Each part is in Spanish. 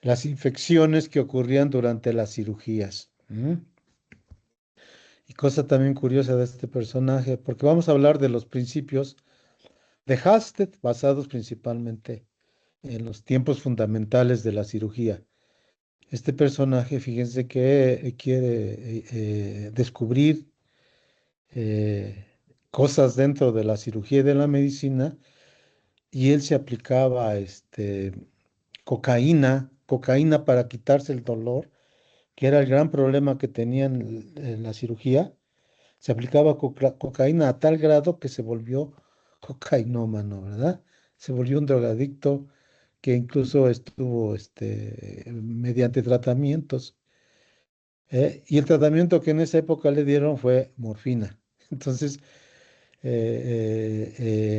las infecciones que ocurrían durante las cirugías. Y cosa también curiosa de este personaje, porque vamos a hablar de los principios de Halsted, basados principalmente en los tiempos fundamentales de la cirugía. Este personaje, fíjense que quiere descubrir eh, cosas dentro de la cirugía y de la medicina, y él se aplicaba cocaína para quitarse el dolor, que era el gran problema que tenían en la cirugía. Se aplicaba cocaína a tal grado que se volvió cocainómano, ¿verdad? Se volvió un drogadicto que incluso estuvo mediante tratamientos. Y el tratamiento que en esa época le dieron fue morfina. Entonces,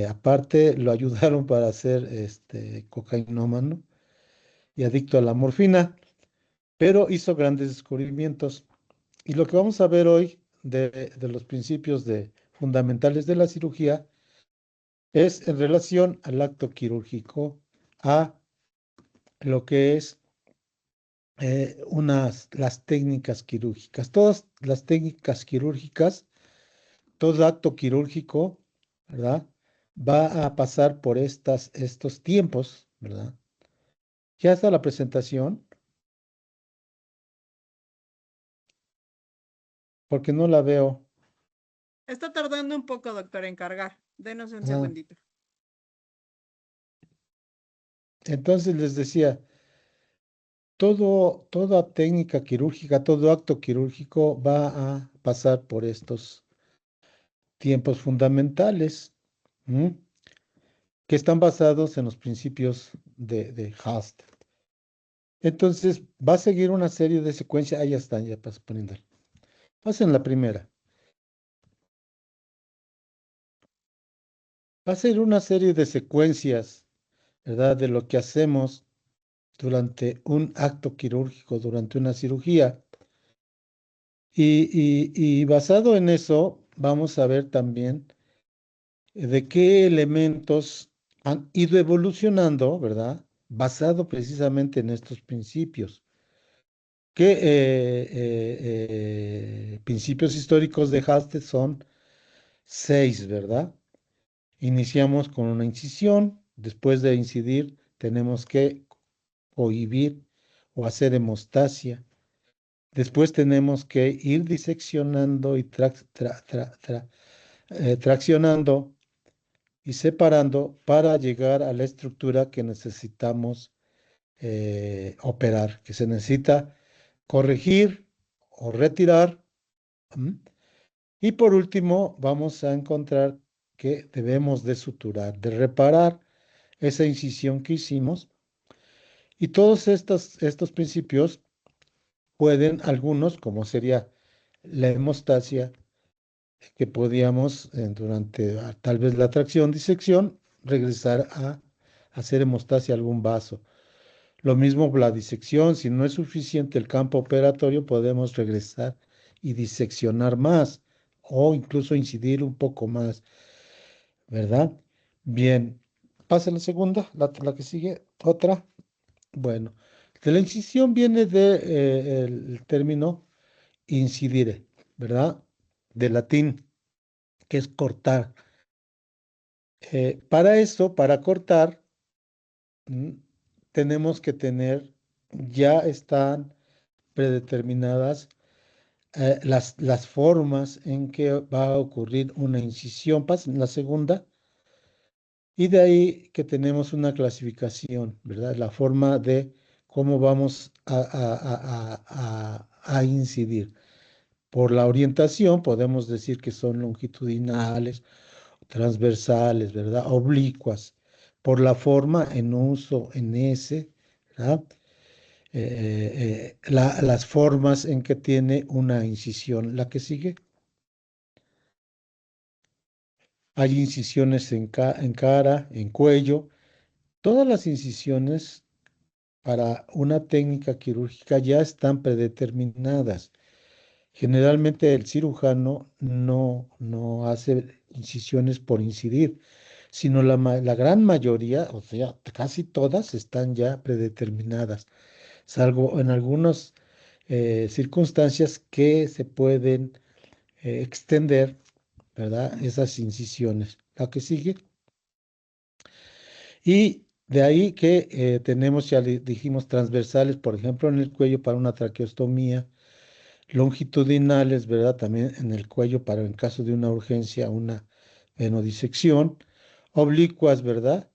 aparte, lo ayudaron para ser cocainómano y adicto a la morfina, pero hizo grandes descubrimientos. Y lo que vamos a ver hoy de los principios fundamentales de la cirugía es en relación al acto quirúrgico, a lo que es las técnicas quirúrgicas. Todas las técnicas quirúrgicas, todo acto quirúrgico, ¿verdad? Va a pasar por estos tiempos, ¿verdad? Ya está la presentación, porque no la veo. Está tardando un poco, doctor, en cargar. Denos un Ah, segundito. entonces les decía, toda técnica quirúrgica, todo acto quirúrgico va a pasar por estos tiempos fundamentales, ¿m? Que están basados en los principios de Haast. Entonces, va a seguir una serie de secuencias. Ahí ya están, ya paso poniendo. Pasen la primera. Va a ser una serie de secuencias, ¿verdad? De lo que hacemos durante un acto quirúrgico, durante una cirugía. Y basado en eso, vamos a ver también de qué elementos han ido evolucionando, ¿verdad? Basado precisamente en estos principios. ¿Qué principios históricos de Halsted son? Seis, ¿verdad? Iniciamos con una incisión, después de incidir tenemos que cohibir o hacer hemostasia. Después tenemos que ir diseccionando y traccionando y separando para llegar a la estructura que necesitamos operar, que se necesita corregir o retirar. ¿M? Y por último, vamos a encontrar que debemos de suturar, de reparar esa incisión que hicimos. Y todos estos principios pueden, algunos, como sería la hemostasia, que podíamos durante tal vez la tracción, disección, regresar a hacer hemostasia a algún vaso. Lo mismo la disección, si no es suficiente el campo operatorio, podemos regresar y diseccionar más o incluso incidir un poco más, ¿verdad? Bien, pasa la segunda, la que sigue, otra. Bueno, de la incisión viene el término incidire, ¿verdad? De latín, que es cortar. Para eso, para cortar, mm, tenemos que tener, ya están predeterminadas las formas en que va a ocurrir una incisión. Pasen la segunda. Y de ahí que tenemos una clasificación, ¿verdad? La forma de cómo vamos a incidir. Por la orientación podemos decir que son longitudinales, transversales, ¿verdad? Oblicuas. Por la forma en uso, en S, ¿verdad? Las formas en que tiene una incisión. La que sigue. Hay incisiones en cara, en cuello. Todas las incisiones para una técnica quirúrgica ya están predeterminadas. Generalmente el cirujano no hace incisiones por incidir, sino la gran mayoría, o sea, casi todas están ya predeterminadas. salvo en algunas circunstancias que se pueden extender, ¿verdad? Esas incisiones. La que sigue. Y de ahí que tenemos, ya dijimos, transversales, por ejemplo, en el cuello para una traqueostomía, longitudinales, ¿verdad? También en el cuello para en caso de una urgencia, una venodisección, oblicuas, ¿verdad?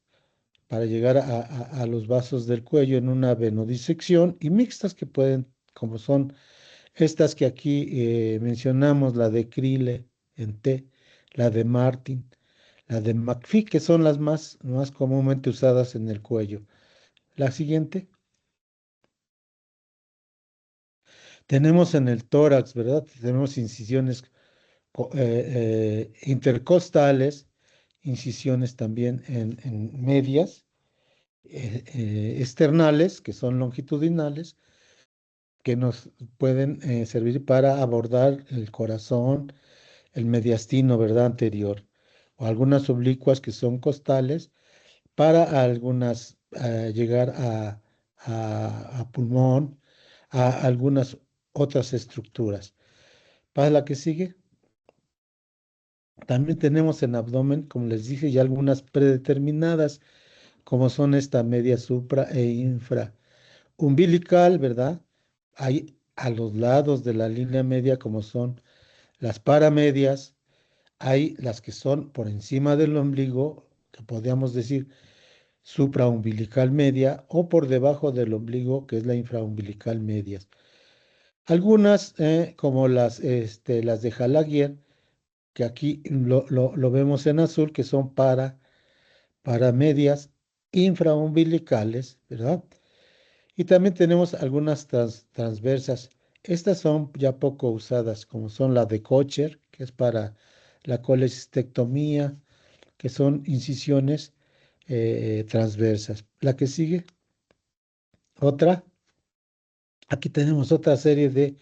Para llegar a los vasos del cuello en una venodisección y mixtas que pueden, como son estas que aquí mencionamos, la de Crille en T, la de Martin, la de McPhee, que son las más comúnmente usadas en el cuello. La siguiente, tenemos en el tórax, ¿verdad? Tenemos incisiones intercostales, incisiones también en medias, externales, que son longitudinales, que nos pueden servir para abordar el corazón, el mediastino, ¿verdad? Anterior, o algunas oblicuas que son costales para algunas llegar a pulmón, a algunas otras estructuras. Para la que sigue, también tenemos en abdomen, como les dije, ya algunas predeterminadas, como son esta media supra e infra umbilical, ¿verdad? Hay a los lados de la línea media, como son las paramedias, hay las que son por encima del ombligo, que podríamos decir supraumbilical media, o por debajo del ombligo, que es la infraumbilical media. Algunas, como las de Halagier, que aquí lo vemos en azul, que son para medias infraumbilicales, ¿verdad? Y también tenemos algunas transversas. Estas son ya poco usadas, como son la de Kocher, que es para la colecistectomía, que son incisiones transversas. La que sigue, otra. Aquí tenemos otra serie de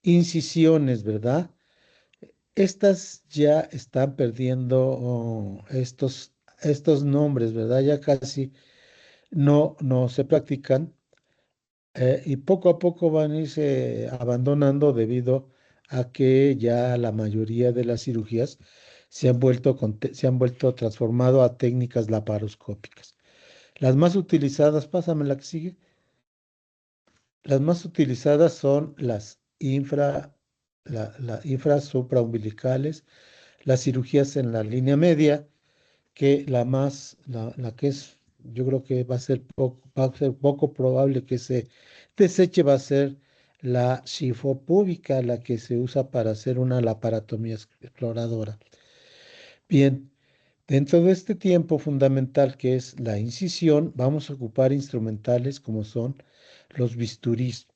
incisiones, ¿verdad? Estas ya están perdiendo estos nombres, ¿verdad? Ya casi no se practican y poco a poco van a irse abandonando debido a que ya la mayoría de las cirugías se han vuelto transformado a técnicas laparoscópicas. Las más utilizadas, pásame la que sigue, las más utilizadas son la infrasupraumbilicales, las cirugías en la línea media, que la que es, yo creo que va a ser poco probable que se deseche, va a ser la cifopúbica, la que se usa para hacer una laparotomía exploradora. Bien, dentro de este tiempo fundamental que es la incisión, vamos a ocupar instrumentales como son los bisturís.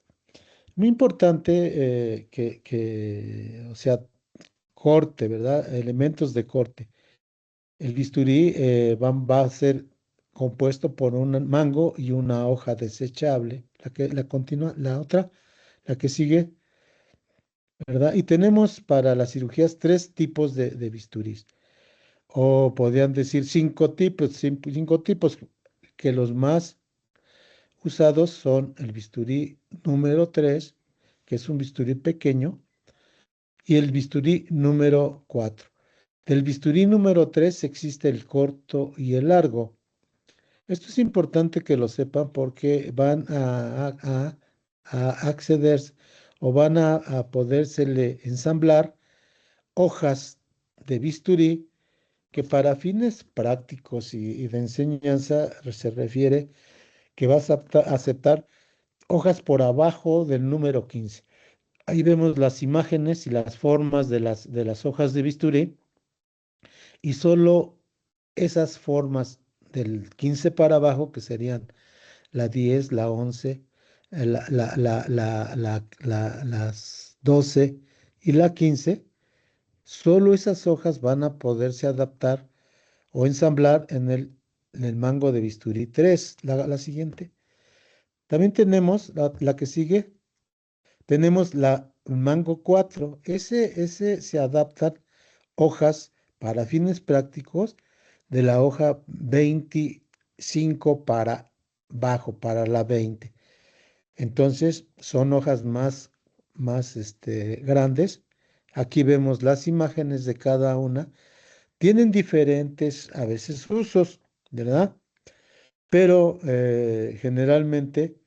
Muy importante o sea, corte, ¿verdad? Elementos de corte. El bisturí va a ser compuesto por un mango y una hoja desechable. La otra, la que sigue, ¿verdad? Y tenemos para las cirugías tres tipos de bisturís. O podrían decir cinco tipos, que los más usados son el bisturí número 3, que es un bisturí pequeño, y el bisturí número 4. Del bisturí número 3 existe el corto y el largo. Esto es importante que lo sepan porque van a acceder o van a podérsele ensamblar hojas de bisturí que para fines prácticos y de enseñanza se refiere que vas a aceptar hojas por abajo del número 15. Ahí vemos las imágenes y las formas de las hojas de bisturí y solo esas formas del 15 para abajo, que serían la 10, la 11, las 12 y la 15, solo esas hojas van a poderse adaptar o ensamblar en el mango de bisturí 3. La siguiente. También tenemos la que sigue, tenemos la mango 4. Ese se adaptan hojas para fines prácticos de la hoja 25 para bajo, para la 20. Entonces, son hojas más grandes. Aquí vemos las imágenes de cada una. Tienen diferentes, a veces, usos, ¿verdad? Pero generalmente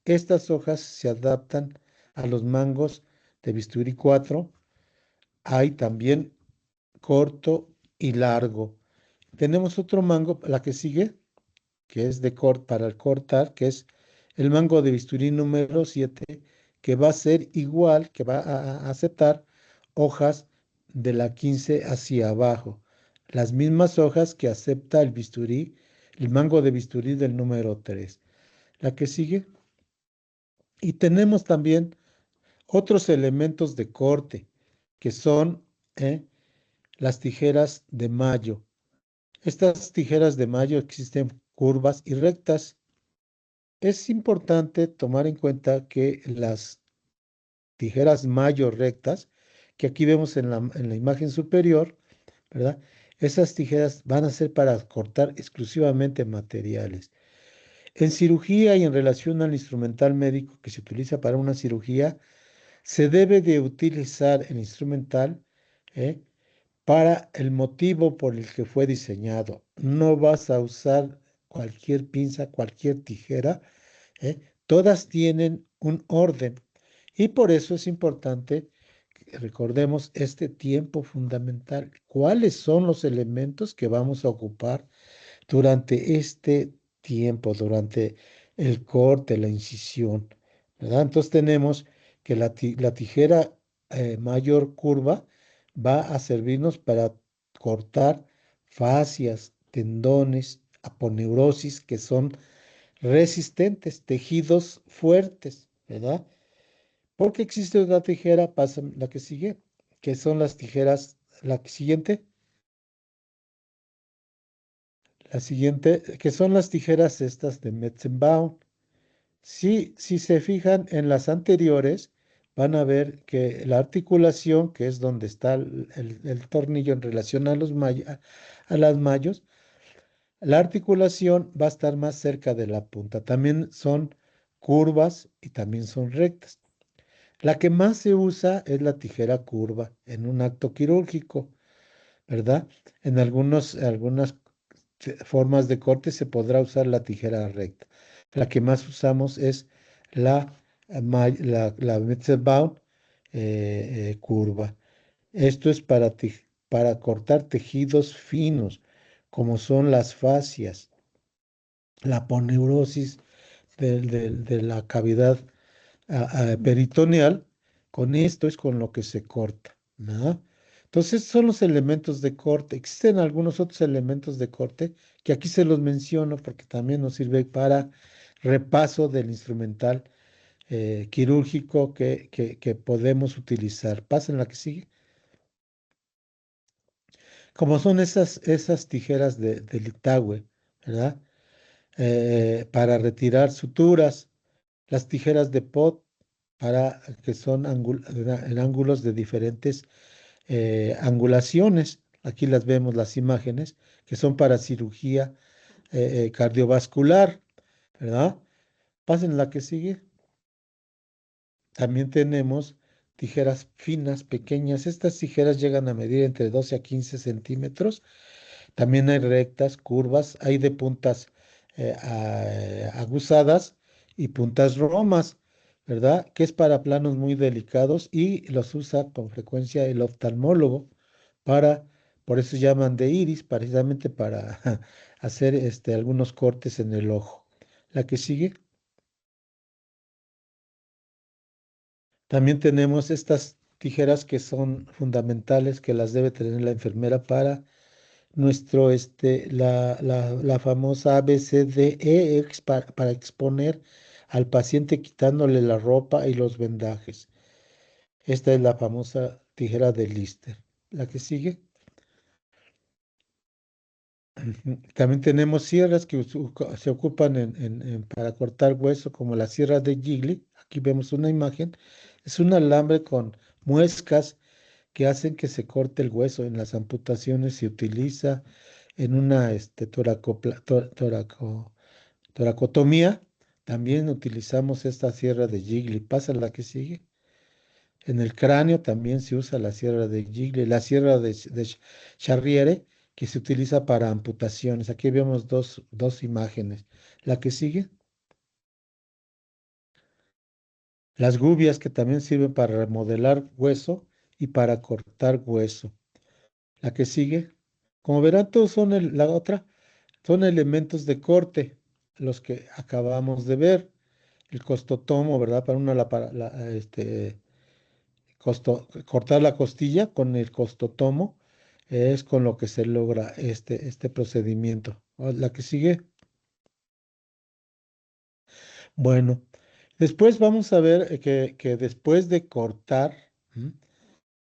estas hojas se adaptan a los mangos de bisturí 4. Hay también corto y largo. Tenemos otro mango, la que sigue, que es para el cortar, que es el mango de bisturí número 7, que va a ser igual, que va a aceptar hojas de la 15 hacia abajo. Las mismas hojas que acepta el mango de bisturí del número 3. La que sigue. Y tenemos también otros elementos de corte, que son las tijeras de mayo. Estas tijeras de mayo existen curvas y rectas. Es importante tomar en cuenta que las tijeras mayo rectas, que aquí vemos en la imagen superior, ¿verdad? Esas tijeras van a ser para cortar exclusivamente materiales. En cirugía y en relación al instrumental médico que se utiliza para una cirugía, se debe de utilizar el instrumental ¿eh? para el motivo por el que fue diseñado. No vas a usar cualquier pinza, cualquier tijera. ¿eh? Todas tienen un orden y por eso es importante que recordemos este tiempo fundamental. ¿Cuáles son los elementos que vamos a ocupar durante este tiempo, durante el corte, la incisión? ¿Verdad? Entonces tenemos que la tijera mayor curva va a servirnos para cortar fascias, tendones, aponeurosis, que son resistentes, tejidos fuertes, ¿verdad? Porque existe otra tijera, pasa la que sigue, que son las tijeras, la siguiente, que son las tijeras estas de Metzenbaum. Si se fijan en las anteriores, van a ver que la articulación, que es donde está el tornillo en relación a las mallos, la articulación va a estar más cerca de la punta. También son curvas y también son rectas. La que más se usa es la tijera curva en un acto quirúrgico, ¿verdad? En algunas formas de corte se podrá usar la tijera recta. La que más usamos es la Metzelbaum curva. Esto es para cortar tejidos finos, como son las fascias, la aponeurosis de la cavidad peritoneal. Con esto es con lo que se corta, ¿no? Entonces son los elementos de corte. Existen algunos otros elementos de corte que aquí se los menciono porque también nos sirve para repaso del instrumental quirúrgico que podemos utilizar. Pasen la que sigue. Como son esas tijeras de Litagüe, ¿verdad? Para retirar suturas, las tijeras de pot que son en ángulos de diferentes angulaciones. Aquí las vemos las imágenes, que son para cirugía cardiovascular, ¿verdad? Pasen la que sigue. También tenemos tijeras finas, pequeñas. Estas tijeras llegan a medir entre 12 a 15 centímetros. También hay rectas, curvas, hay de puntas aguzadas y puntas romas, ¿verdad? Que es para planos muy delicados y los usa con frecuencia el oftalmólogo para, por eso llaman de iris, precisamente para hacer algunos cortes en el ojo. La que sigue. También tenemos estas tijeras que son fundamentales, que las debe tener la enfermera para la famosa ABCDE para exponer al paciente quitándole la ropa y los vendajes. Esta es la famosa tijera de Lister. La que sigue. También tenemos sierras que se ocupan para cortar hueso, como la sierra de Gigli. Aquí vemos una imagen. Es un alambre con muescas que hacen que se corte el hueso. En las amputaciones se utiliza en una toracotomía, también utilizamos esta sierra de Gigli. Pasa la que sigue. En el cráneo también se usa la sierra de Gigli, la sierra de Charriere, que se utiliza para amputaciones. Aquí vemos dos imágenes. La que sigue. Las gubias, que también sirven para remodelar hueso y para cortar hueso. La que sigue. Como verán, todos son la otra, son elementos de corte, los que acabamos de ver. El costotomo, ¿verdad? Para una, cortar la costilla con el costotomo es con lo que se logra este procedimiento. La que sigue. Bueno, después vamos a ver que después de cortar, ¿m?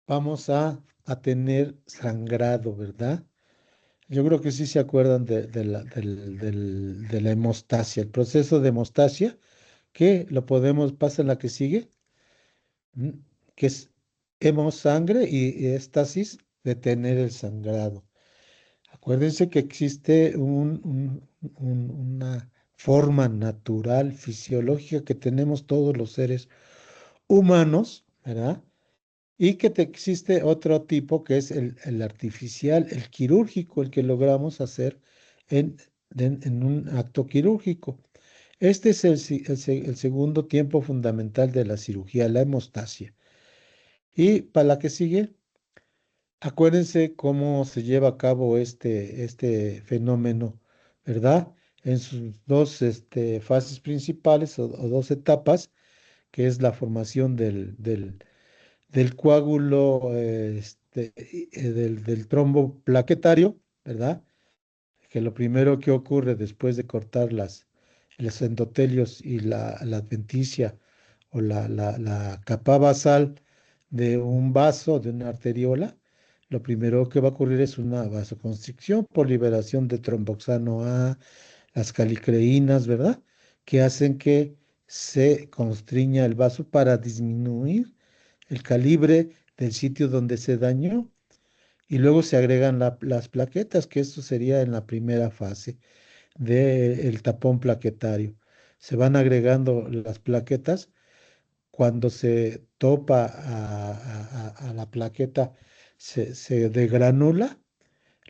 Vamos a tener sangrado, ¿verdad? Yo creo que sí se acuerdan de la hemostasia, el proceso de hemostasia, que lo podemos, pasa en la que sigue, ¿m? Que es hemosangre y éstasis, detener el sangrado. Acuérdense que existe una forma natural, fisiológica que tenemos todos los seres humanos, ¿verdad? Y que existe otro tipo que es el artificial, el quirúrgico, el que logramos hacer en, en un acto quirúrgico. Este es el segundo tiempo fundamental de la cirugía, la hemostasia. Y para la que sigue, acuérdense cómo se lleva a cabo este fenómeno, ¿verdad? En sus dos fases principales o dos etapas, que es la formación del coágulo, del trombo plaquetario, ¿verdad? Que lo primero que ocurre después de cortar los endotelios y la adventicia o la capa basal de un vaso, de una arteriola, lo primero que va a ocurrir es una vasoconstricción por liberación de tromboxano A, las calicreínas, ¿verdad? Que hacen que se constriña el vaso para disminuir el calibre del sitio donde se dañó y luego se agregan las plaquetas, que esto sería en la primera fase del tapón plaquetario. Se van agregando las plaquetas cuando se topa a la plaqueta, se degranula.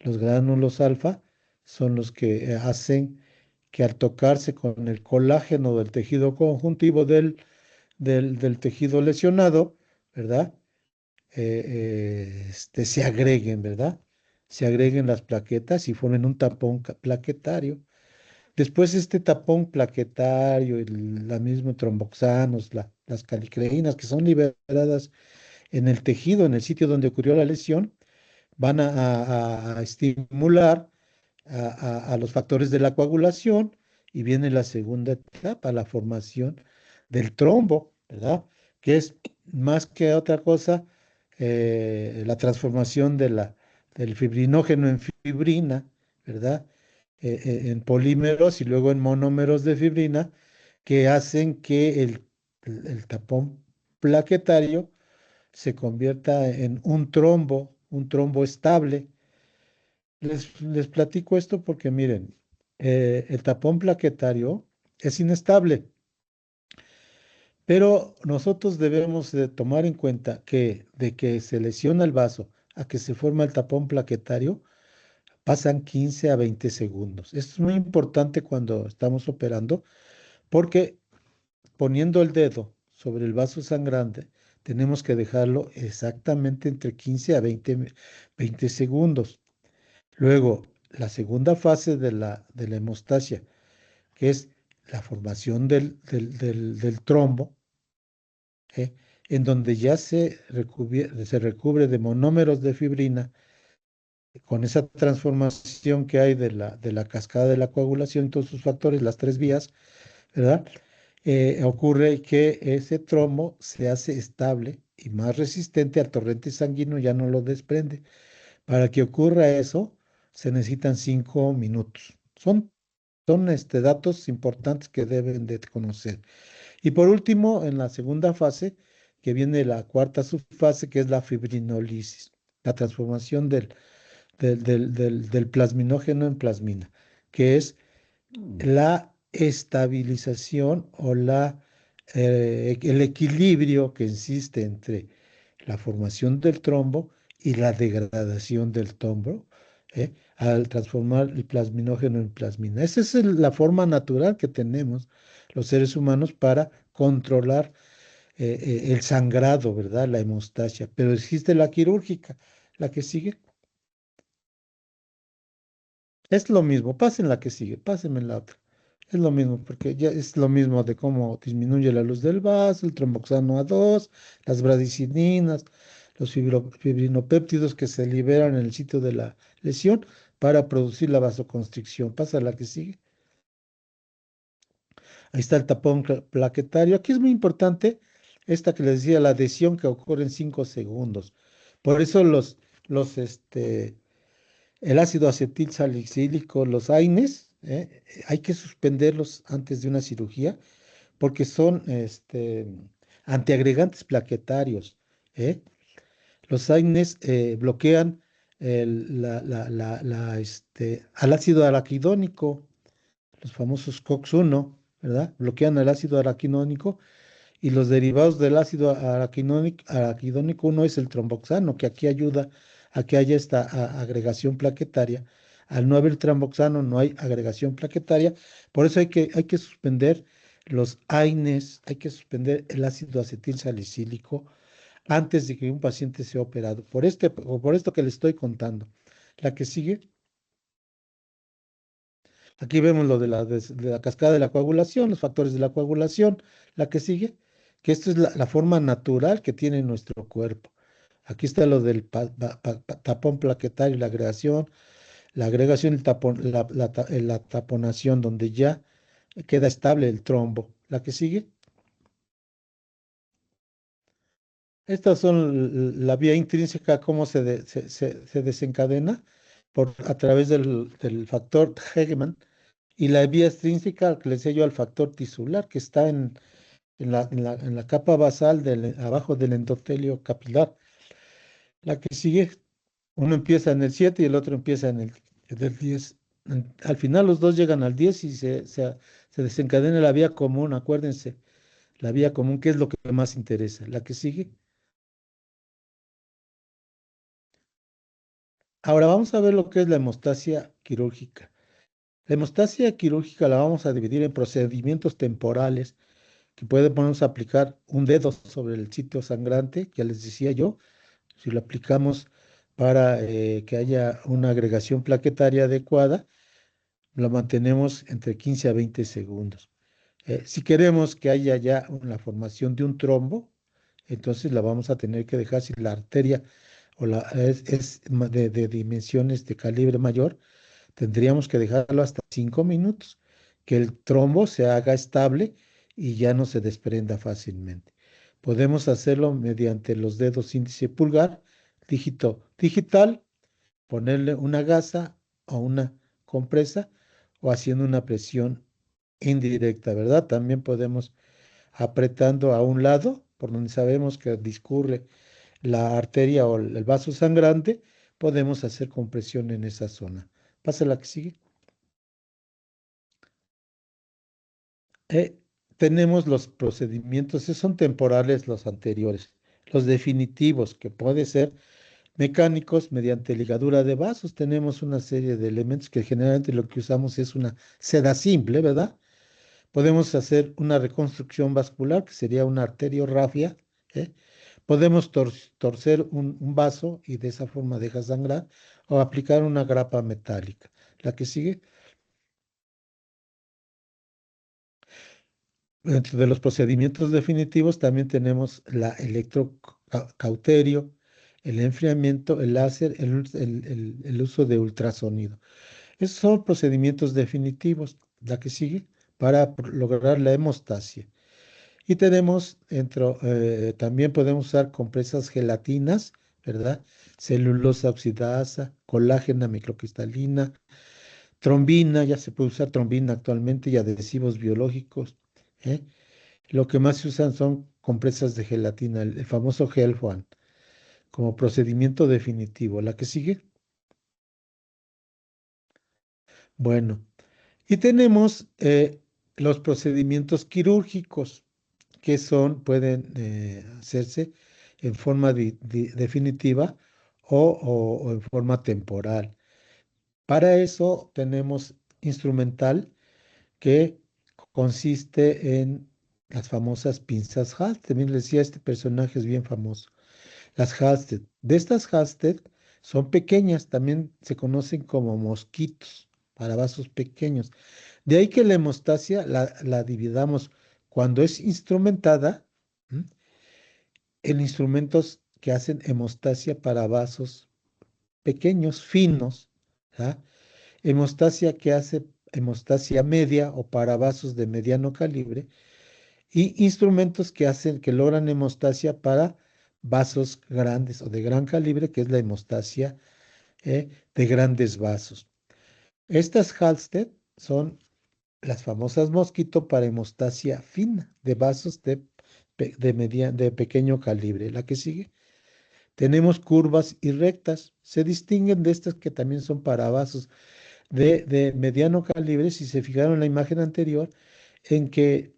Los gránulos alfa son los que hacen que al tocarse con el colágeno del tejido conjuntivo del tejido lesionado, ¿verdad? Se agreguen, ¿verdad? Se agreguen las plaquetas y formen un tapón plaquetario. Después este tapón plaquetario, la misma tromboxanos, las calicreínas que son liberadas en el tejido, en el sitio donde ocurrió la lesión, van a estimular a los factores de la coagulación y viene la segunda etapa, la formación del trombo, ¿verdad? Que es más que otra cosa la transformación del fibrinógeno en fibrina, ¿verdad? En polímeros y luego en monómeros de fibrina que hacen que el tapón plaquetario se convierta en un trombo estable. Les platico esto porque miren, el tapón plaquetario es inestable, pero nosotros debemos de tomar en cuenta que de que se lesiona el vaso a que se forma el tapón plaquetario, pasan 15 a 20 segundos. Esto es muy importante cuando estamos operando porque poniendo el dedo sobre el vaso sangrante, tenemos que dejarlo exactamente entre 15 a 20 segundos. Luego, la segunda fase de la hemostasia, que es la formación del trombo, ¿eh? En donde ya se recubre de monómeros de fibrina, con esa transformación que hay de la cascada de la coagulación, todos sus factores, las tres vías, ¿verdad? Ocurre que ese trombo se hace estable y más resistente al torrente sanguíneo, ya no lo desprende. Para que ocurra eso, se necesitan 5 minutos. Son datos importantes que deben de conocer. Y por último, en la segunda fase, que viene la cuarta subfase, que es la fibrinolisis, la transformación del plasminógeno en plasmina, que es la estabilización o el equilibrio que existe entre la formación del trombo y la degradación del trombo, al transformar el plasminógeno en plasmina. Esa es la forma natural que tenemos los seres humanos para controlar el sangrado, ¿verdad? La hemostasia. Pero existe la quirúrgica, la que sigue. Es lo mismo, pasen la que sigue, pásenme la otra. Es lo mismo, porque ya es lo mismo de cómo disminuye la luz del vaso, el tromboxano A2, las bradicininas, los fibrinopéptidos que se liberan en el sitio de la lesión para producir la vasoconstricción. Pasa la que sigue. Ahí está el tapón plaquetario. Aquí es muy importante esta que les decía, la adhesión que ocurre en 5 segundos. Por eso los el ácido acetil salicílico, los AINES, hay que suspenderlos antes de una cirugía porque son antiagregantes plaquetarios. ¿eh? Los AINES bloquean al ácido araquidónico, los famosos COX-1, ¿verdad? Bloquean el ácido araquidónico y los derivados del ácido araquidónico, uno es el tromboxano, que aquí ayuda a que haya esta agregación plaquetaria. Al no haber tromboxano, no hay agregación plaquetaria. Por eso hay que suspender los AINES, hay que suspender el ácido acetil salicílico antes de que un paciente sea operado. Por esto que le estoy contando. La que sigue. Aquí vemos lo de la cascada de la coagulación, los factores de la coagulación. La que sigue, que esto es la forma natural que tiene nuestro cuerpo. Aquí está lo del tapón plaquetario, la agregación, la taponación, donde ya queda estable el trombo. La que sigue, estas son la vía intrínseca, cómo se desencadena a través del factor Hegeman y la vía extrínseca, que le decía yo, al factor tisular, que está en la capa basal abajo del endotelio capilar. La que sigue, uno empieza en el 7 y el otro empieza en el 10. Al final los dos llegan al 10 y se desencadena la vía común, acuérdense, la vía común, que es lo que más interesa. La que sigue. Ahora vamos a ver lo que es la hemostasia quirúrgica. La hemostasia quirúrgica la vamos a dividir en procedimientos temporales que podemos aplicar un dedo sobre el sitio sangrante, ya les decía yo, si lo aplicamos para que haya una agregación plaquetaria adecuada, lo mantenemos entre 15 a 20 segundos. Si queremos que haya ya la formación de un trombo, entonces la vamos a tener que dejar si la arteria es de dimensiones de calibre mayor, tendríamos que dejarlo hasta 5 minutos, que el trombo se haga estable y ya no se desprenda fácilmente. Podemos hacerlo mediante los dedos índice y pulgar, dígito digital, ponerle una gasa o una compresa o haciendo una presión indirecta, ¿verdad? También podemos apretando a un lado, por donde sabemos que discurre la arteria o el vaso sangrante, podemos hacer compresión en esa zona. Pasa la que sigue. Eh, Tenemos los procedimientos, esos son temporales los anteriores. Los definitivos, que puede ser mecánicos mediante ligadura de vasos. Tenemos una serie de elementos que generalmente lo que usamos es una seda simple, ¿verdad? Podemos hacer una reconstrucción vascular, que sería una arteriorrafia, ¿eh? Podemos torcer un vaso y de esa forma deja sangrar o aplicar una grapa metálica. La que sigue. Dentro de los procedimientos definitivos también tenemos la electrocauterio, el enfriamiento, el láser, el uso de ultrasonido. Esos son procedimientos definitivos. La que sigue para lograr la hemostasia. Y también podemos usar compresas gelatinas, ¿verdad? Celulosa oxidasa, colágena microcristalina, trombina, ya se puede usar trombina actualmente y adhesivos biológicos. ¿eh? Lo que más se usan son compresas de gelatina, el famoso Gelfand, como procedimiento definitivo. La que sigue. Bueno, y tenemos los procedimientos quirúrgicos, que pueden hacerse en forma definitiva o en forma temporal. Para eso tenemos instrumental que consiste en las famosas pinzas Halsted. También les decía, este personaje es bien famoso. Las Halsted. De estas Halsted son pequeñas, también se conocen como mosquitos para vasos pequeños. De ahí que la hemostasia la dividamos cuando es instrumentada, ¿m? En instrumentos que hacen hemostasia para vasos pequeños, finos, ¿ah? Hemostasia que hace hemostasia media o para vasos de mediano calibre y instrumentos que logran hemostasia para vasos grandes o de gran calibre, que es la hemostasia de grandes vasos. Estas Halsted son las famosas mosquito para hemostasia fina de vasos de pequeño calibre. La que sigue. Tenemos curvas y rectas. Se distinguen de estas que también son para vasos de mediano calibre, si se fijaron en la imagen anterior, en que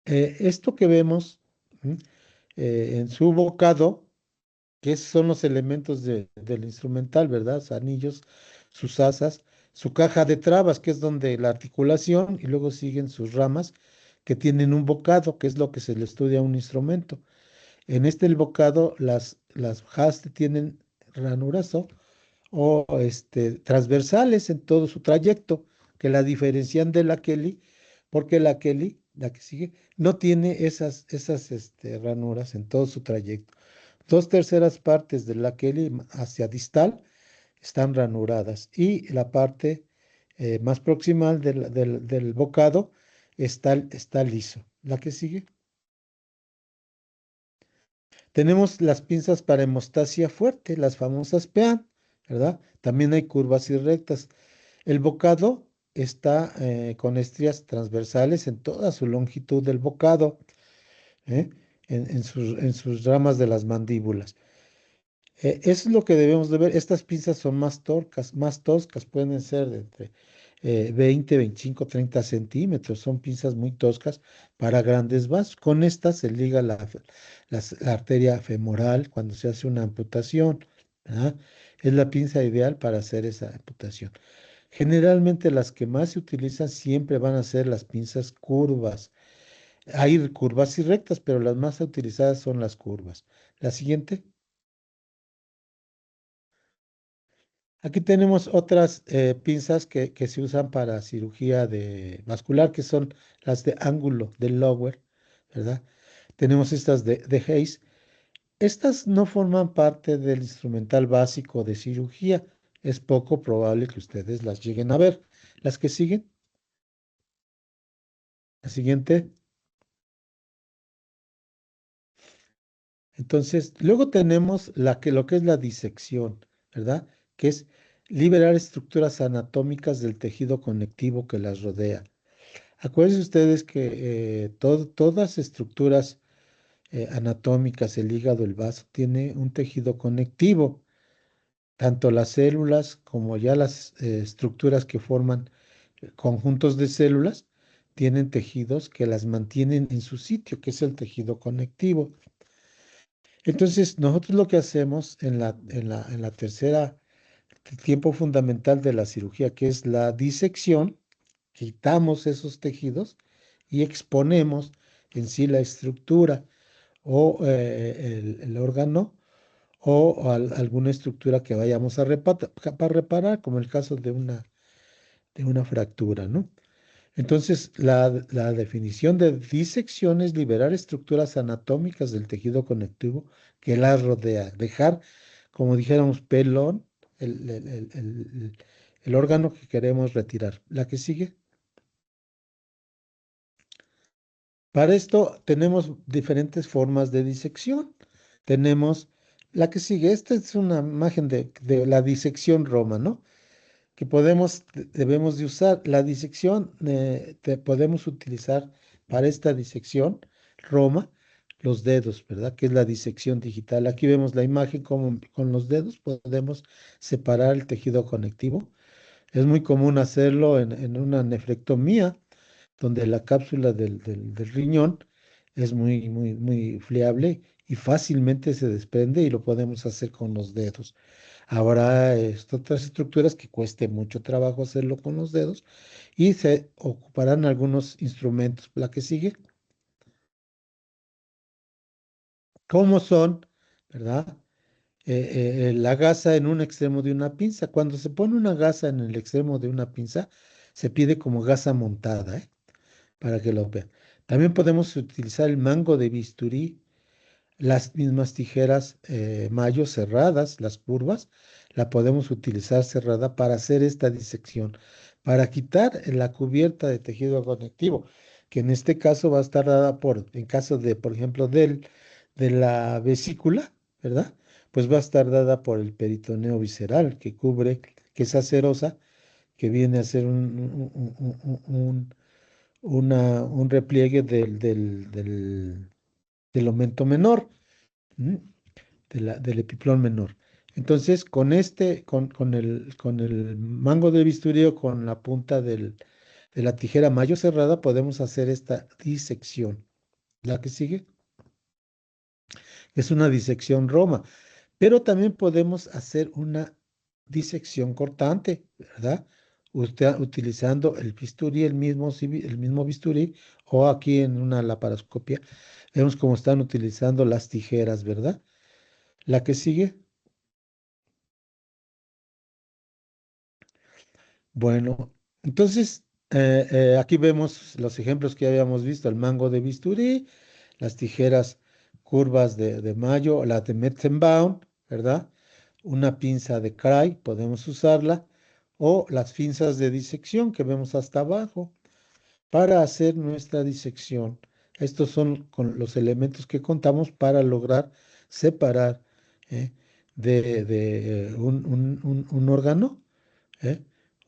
esto que vemos ¿m? En su bocado, que son los elementos del instrumental, ¿verdad? Sus anillos, sus asas, su caja de trabas, que es donde la articulación, y luego siguen sus ramas, que tienen un bocado, que es lo que se le estudia a un instrumento. En este el bocado, las hastes tienen ranuras transversales en todo su trayecto, que la diferencian de la Kelly, porque la Kelly, la que sigue, no tiene esas ranuras en todo su trayecto. Dos terceras partes de la Kelly hacia distal están ranuradas y la parte más proximal del bocado está liso. La que sigue. Tenemos las pinzas para hemostasia fuerte, las famosas PEAN, ¿verdad? También hay curvas y rectas. El bocado está con estrías transversales en toda su longitud del bocado, ¿eh? En sus ramas de las mandíbulas. Eso es lo que debemos de ver. Estas pinzas son más toscas, pueden ser de entre 20, 25, 30 centímetros. Son pinzas muy toscas para grandes vasos. Con estas se liga la arteria femoral cuando se hace una amputación, ¿verdad? Es la pinza ideal para hacer esa amputación. Generalmente las que más se utilizan siempre van a ser las pinzas curvas. Hay curvas y rectas, pero las más utilizadas son las curvas. La siguiente. Aquí tenemos otras pinzas que se usan para cirugía vascular, que son las de ángulo, de Lower, ¿verdad? Tenemos estas de Hayes. Estas no forman parte del instrumental básico de cirugía. Es poco probable que ustedes las lleguen a ver. Las que siguen, la siguiente. Entonces, luego tenemos lo que es la disección, ¿verdad? Que es liberar estructuras anatómicas del tejido conectivo que las rodea. Acuérdense ustedes que todas estructuras anatómicas, el hígado, el vaso, tiene un tejido conectivo. Tanto las células como ya las estructuras que forman conjuntos de células tienen tejidos que las mantienen en su sitio, que es el tejido conectivo. Entonces, nosotros lo que hacemos en la tercera tiempo fundamental de la cirugía, que es la disección, quitamos esos tejidos y exponemos en sí la estructura o el órgano o alguna estructura que vayamos a para reparar, como el caso de una fractura, ¿no? Entonces, la definición de disección es liberar estructuras anatómicas del tejido conectivo que las rodea, dejar, como dijéramos, pelón el órgano que queremos retirar. La que sigue. Para esto tenemos diferentes formas de disección. Tenemos la que sigue. Esta es una imagen de la disección Roma, ¿no? Que debemos de usar. La disección, podemos utilizar para esta disección Roma los dedos, ¿verdad? Que es la disección digital. Aquí vemos la imagen como con los dedos podemos separar el tejido conectivo. Es muy común hacerlo en una nefrectomía donde la cápsula del riñón es muy friable y fácilmente se desprende y lo podemos hacer con los dedos. Habrá otras estructuras que cueste mucho trabajo hacerlo con los dedos y se ocuparán algunos instrumentos. La que sigue, ¿cómo son, verdad? La gasa en un extremo de una pinza. Cuando se pone una gasa en el extremo de una pinza, se pide como gasa montada, ¿eh? Para que lo vean. También podemos utilizar el mango de bisturí, las mismas tijeras mayo cerradas, las curvas, la podemos utilizar cerrada para hacer esta disección, para quitar la cubierta de tejido conectivo, que en este caso va a estar dada por, en caso de, por ejemplo, de la vesícula, ¿verdad? Pues va a estar dada por el peritoneo visceral que cubre, que es acerosa, que viene a ser un repliegue del aumento menor. ¿M? Del epiplón menor. Entonces, con el mango de bisturí o con la punta de la tijera mayo cerrada, podemos hacer esta disección. La que sigue es una disección roma, pero también podemos hacer una disección cortante, ¿verdad? Usted utilizando el bisturí, el mismo bisturí, o aquí en una laparoscopia, vemos cómo están utilizando las tijeras, ¿verdad? La que sigue. Bueno, entonces aquí vemos los ejemplos que habíamos visto, el mango de bisturí, las tijeras curvas de mayo, la de Metzenbaum, ¿verdad? Una pinza de Cray, podemos usarla, o las pinzas de disección que vemos hasta abajo para hacer nuestra disección. Estos son los elementos que contamos para lograr separar ¿eh? de un órgano, ¿eh?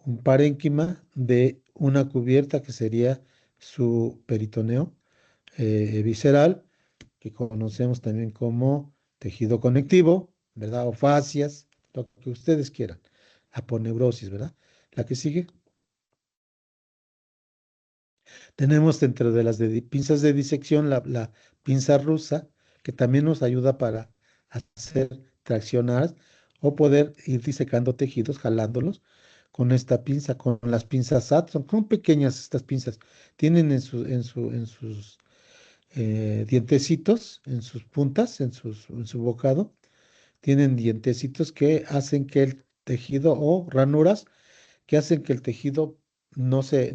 Un parénquima de una cubierta que sería su peritoneo visceral, que conocemos también como tejido conectivo, ¿verdad? O fascias, lo que ustedes quieran. Aponeurosis, ¿verdad? La que sigue. Tenemos dentro de las pinzas de disección la pinza rusa, que también nos ayuda para hacer traccionar o poder ir disecando tejidos, jalándolos con esta pinza, con las pinzas SAT. Son pequeñas estas pinzas. Tienen en sus dientecitos, en sus puntas, en su bocado, tienen dientecitos que hacen que el tejido o ranuras que hacen que el tejido no se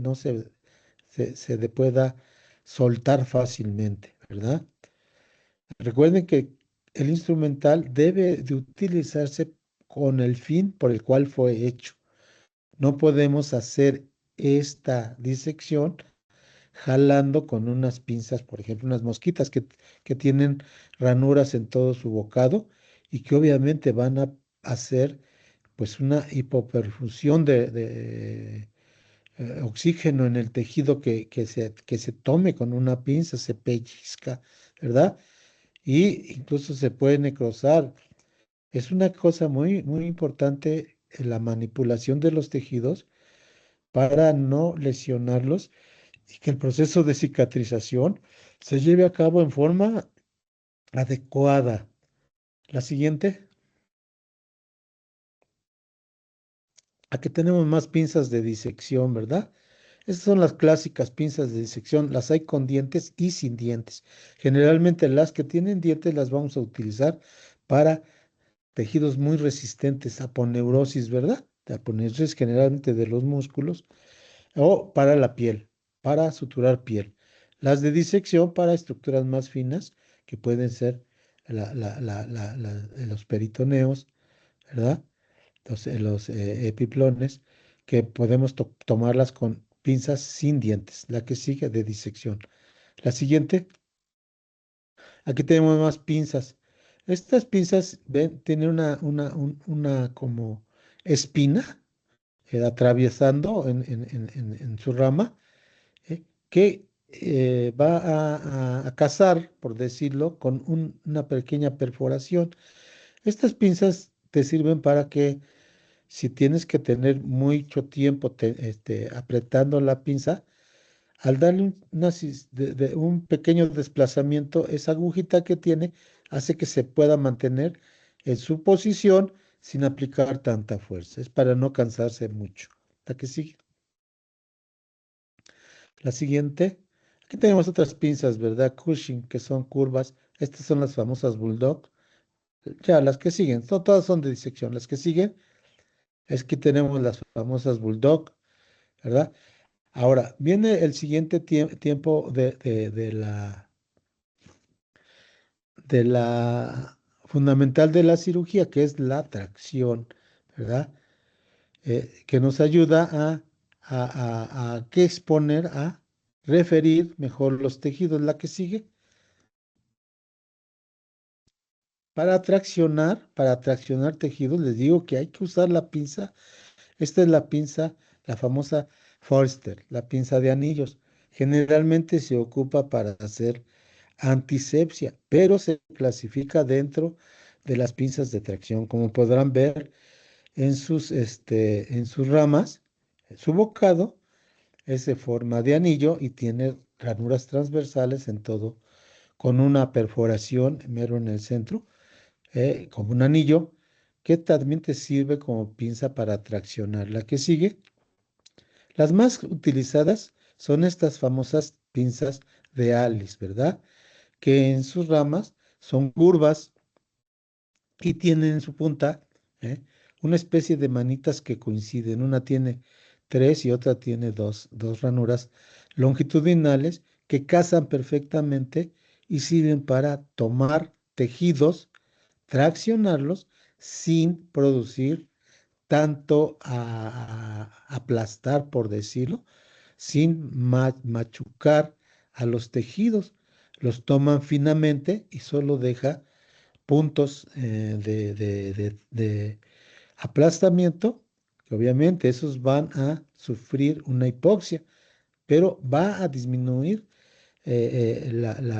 pueda soltar fácilmente, ¿verdad? Recuerden que el instrumental debe de utilizarse con el fin por el cual fue hecho. No podemos hacer esta disección jalando con unas pinzas, por ejemplo, unas mosquitas que tienen ranuras en todo su bocado y que obviamente van a hacer pues una hipoperfusión de oxígeno en el tejido que se tome con una pinza, se pellizca, ¿verdad? Y incluso se puede necrosar. Es una cosa muy importante la manipulación de los tejidos para no lesionarlos y que el proceso de cicatrización se lleve a cabo en forma adecuada. La siguiente. Aquí tenemos más pinzas de disección, ¿verdad? Estas son las clásicas pinzas de disección. Las hay con dientes y sin dientes. Generalmente las que tienen dientes las vamos a utilizar para tejidos muy resistentes a aponeurosis, ¿verdad? De aponeurosis generalmente de los músculos o para la piel, para suturar piel. Las de disección para estructuras más finas que pueden ser los peritoneos, ¿verdad? Los epiplones, que podemos tomarlas con pinzas sin dientes. La que sigue de disección. La siguiente, aquí tenemos más pinzas. Estas pinzas, ven, tienen una como espina atravesando en su rama, que va a cazar, por decirlo, con una pequeña perforación. Estas pinzas te sirven para que si tienes que tener mucho tiempo apretando la pinza, Al darle un pequeño desplazamiento, esa agujita que tiene hace que se pueda mantener en su posición sin aplicar tanta fuerza. Es para no cansarse mucho. La que sigue. La siguiente. Aquí tenemos otras pinzas, ¿verdad? Cushing, que son curvas. Estas son las famosas Bulldog. Ya, las que siguen. Todas son de disección. Las que siguen es que tenemos las famosas Bulldog, ¿verdad? Ahora, viene el siguiente tiempo de la fundamental de la cirugía, que es la tracción, ¿verdad? Que nos ayuda a qué exponer, a referir mejor los tejidos. La que sigue, para traccionar tejidos, les digo que hay que usar la pinza. Esta es la pinza, la famosa Forster, la pinza de anillos. Generalmente se ocupa para hacer antisepsia, pero se clasifica dentro de las pinzas de tracción. Como podrán ver en sus ramas, su bocado es de forma de anillo y tiene ranuras transversales en todo, con una perforación mero en el centro, como un anillo, que también te sirve como pinza para traccionar. La que sigue, las más utilizadas son estas famosas pinzas de Alice, ¿verdad? Que en sus ramas son curvas y tienen en su punta ¿eh? una especie de manitas que coinciden. Una tiene tres y otra tiene dos ranuras longitudinales que casan perfectamente y sirven para tomar tejidos, traccionarlos sin producir tanto aplastar, por decirlo, sin machucar a los tejidos. Los toman finamente y solo deja puntos de aplastamiento, que obviamente esos van a sufrir una hipoxia, pero va a disminuir la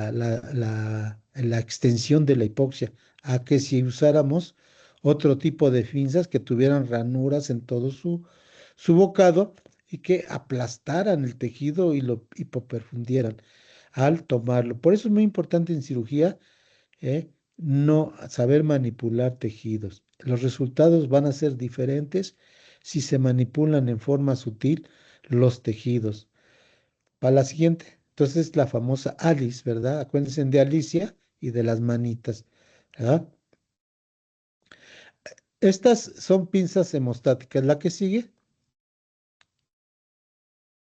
extensión de la hipoxia, a que si usáramos otro tipo de pinzas que tuvieran ranuras en todo su bocado y que aplastaran el tejido y lo hipoperfundieran al tomarlo. Por eso es muy importante en cirugía no saber manipular tejidos. Los resultados van a ser diferentes si se manipulan en forma sutil los tejidos. Para la siguiente, entonces la famosa Alice, ¿verdad? Acuérdense de Alicia y de las manitas, ¿verdad? Estas son pinzas hemostáticas. La que sigue,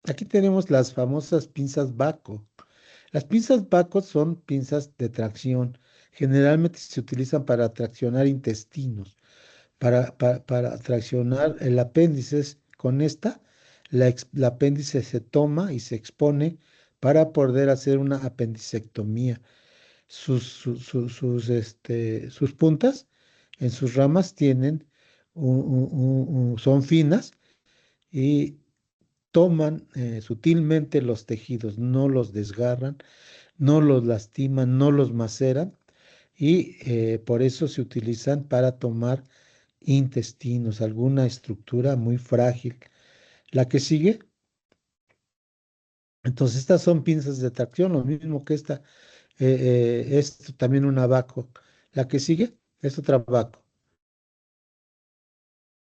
aquí tenemos las famosas pinzas Baco. Las pinzas Baco son pinzas de tracción. Generalmente se utilizan para traccionar intestinos. Para traccionar el apéndice. Con esta, el apéndice se toma y se expone para poder hacer una apendicectomía. Sus puntas en sus ramas tienen, son finas y toman sutilmente los tejidos, no los desgarran, no los lastiman, no los maceran y por eso se utilizan para tomar intestinos, alguna estructura muy frágil. La que sigue, entonces estas son pinzas de tracción, lo mismo que esta, es también un abaco. La que sigue es otra abaco.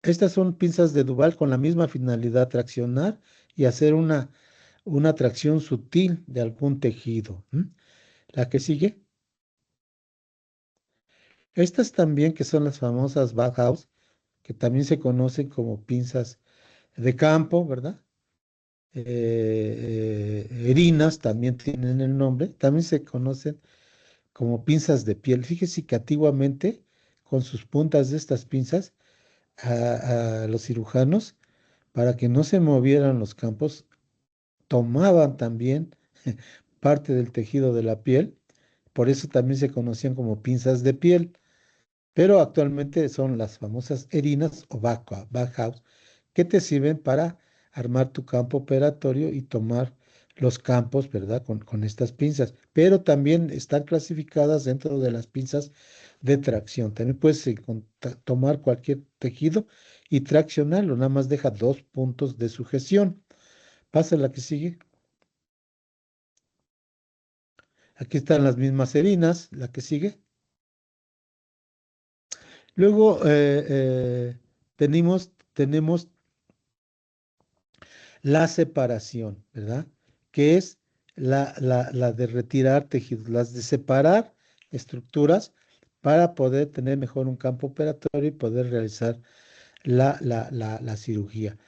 Estas son pinzas de Duval con la misma finalidad, traccionar y hacer una tracción sutil de algún tejido. La que sigue, estas también que son las famosas Bauhaus, que también se conocen como pinzas de campo, ¿verdad? Erinas también tienen el nombre, también se conocen como pinzas de piel. Fíjese que antiguamente, con sus puntas de estas pinzas, a los cirujanos, para que no se movieran los campos, tomaban también parte del tejido de la piel, por eso también se conocían como pinzas de piel, pero actualmente son las famosas erinas o Bauhaus, que te sirven para armar tu campo operatorio y tomar los campos, ¿verdad? Con estas pinzas, pero también están clasificadas dentro de las pinzas de tracción. También puedes tomar cualquier tejido y traccionarlo, nada más deja dos puntos de sujeción. Pasa la que sigue. Aquí están las mismas serinas, la que sigue. Luego tenemos la separación, ¿verdad? Que es la de retirar tejidos, las de separar estructuras para poder tener mejor un campo operatorio y poder realizar la cirugía.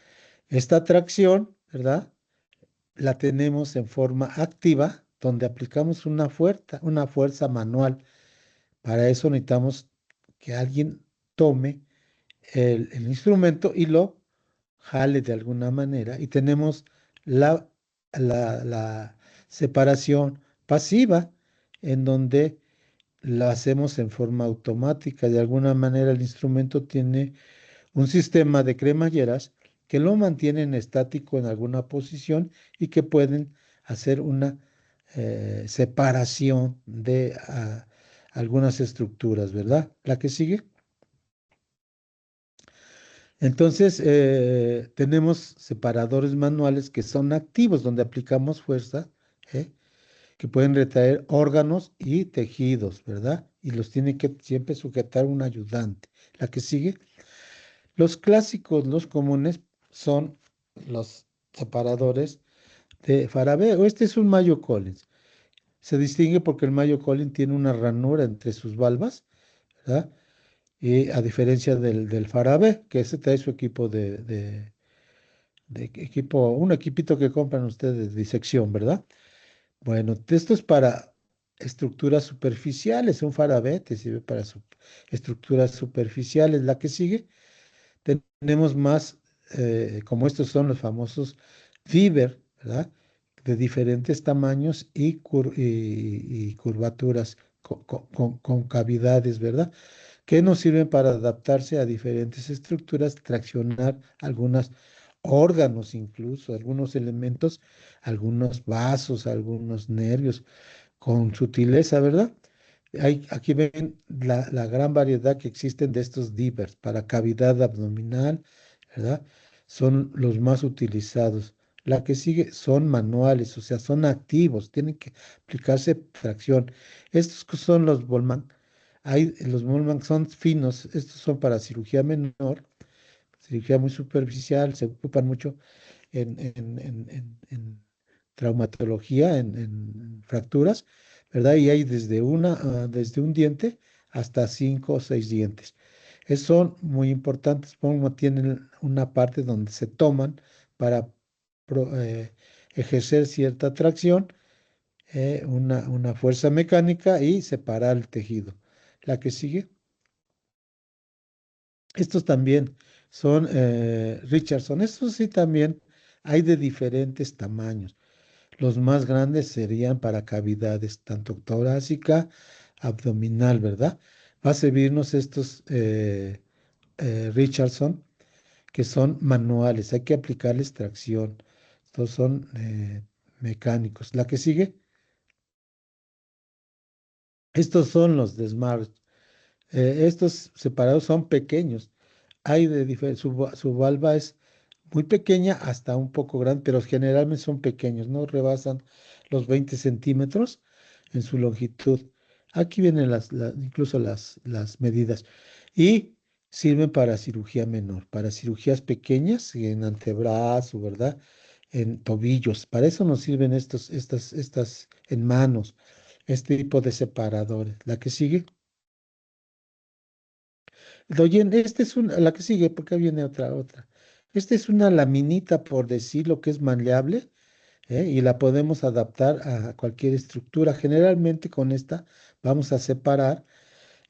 Esta tracción, ¿verdad? La tenemos en forma activa, donde aplicamos una fuerza manual. Para eso necesitamos que alguien tome el instrumento y lo jale de alguna manera. Y tenemos la, la separación pasiva, en donde la hacemos en forma automática. De alguna manera el instrumento tiene un sistema de cremalleras que lo mantienen estático en alguna posición y que pueden hacer una separación de algunas estructuras, ¿verdad? La que sigue. Entonces, tenemos separadores manuales que son activos, donde aplicamos fuerza, ¿eh? Que pueden retraer órganos y tejidos, ¿verdad? Y los tiene que siempre sujetar un ayudante. La que sigue. Los clásicos, los comunes, son los separadores de Farabee. Este es un Mayo Collins. Se distingue porque el Mayo Collins tiene una ranura entre sus valvas, ¿verdad? Y a diferencia del Farabee, que ese trae su equipo de equipo, un equipito que compran ustedes de disección, ¿verdad? Bueno, esto es para estructuras superficiales. Un Farabee te sirve para estructuras superficiales. La que sigue. Tenemos más, como estos son los famosos Fiber, ¿verdad? De diferentes tamaños y curvaturas, con cavidades, ¿verdad? Que nos sirven para adaptarse a diferentes estructuras, traccionar algunos órganos incluso, algunos elementos, algunos vasos, algunos nervios, con sutileza, ¿verdad? Aquí ven la gran variedad que existen de estos divers para cavidad abdominal, ¿verdad? Son los más utilizados. La que sigue son manuales, o sea, son activos, tienen que aplicarse tracción. Estos que son los Bolman. Los Bolman son finos, estos son para cirugía menor, cirugía muy superficial, se ocupan mucho en traumatología, en fracturas, ¿verdad? Y hay desde un diente hasta 5 o 6 dientes. Son muy importantes, como tienen una parte donde se toman para ejercer cierta tracción, una fuerza mecánica y separar el tejido. La que sigue. Estos también son Richardson. Estos sí también hay de diferentes tamaños. Los más grandes serían para cavidades tanto torácica, abdominal, ¿verdad? Va a servirnos estos Richardson, que son manuales. Hay que aplicarles tracción. Estos son mecánicos. La que sigue. Estos son los de Smart. Estos separados son pequeños. Hay de diferentes. Su valva es muy pequeña hasta un poco grande, pero generalmente son pequeños, no rebasan los 20 centímetros en su longitud. Aquí vienen incluso las medidas. Y sirven para cirugía menor, para cirugías pequeñas en antebrazo, ¿verdad? En tobillos. Para eso nos sirven estas en manos, este tipo de separadores. La que sigue. Oye, la que sigue, porque viene otra. Esta es una laminita, por decir lo que es maleable, y la podemos adaptar a cualquier estructura. Generalmente con esta vamos a separar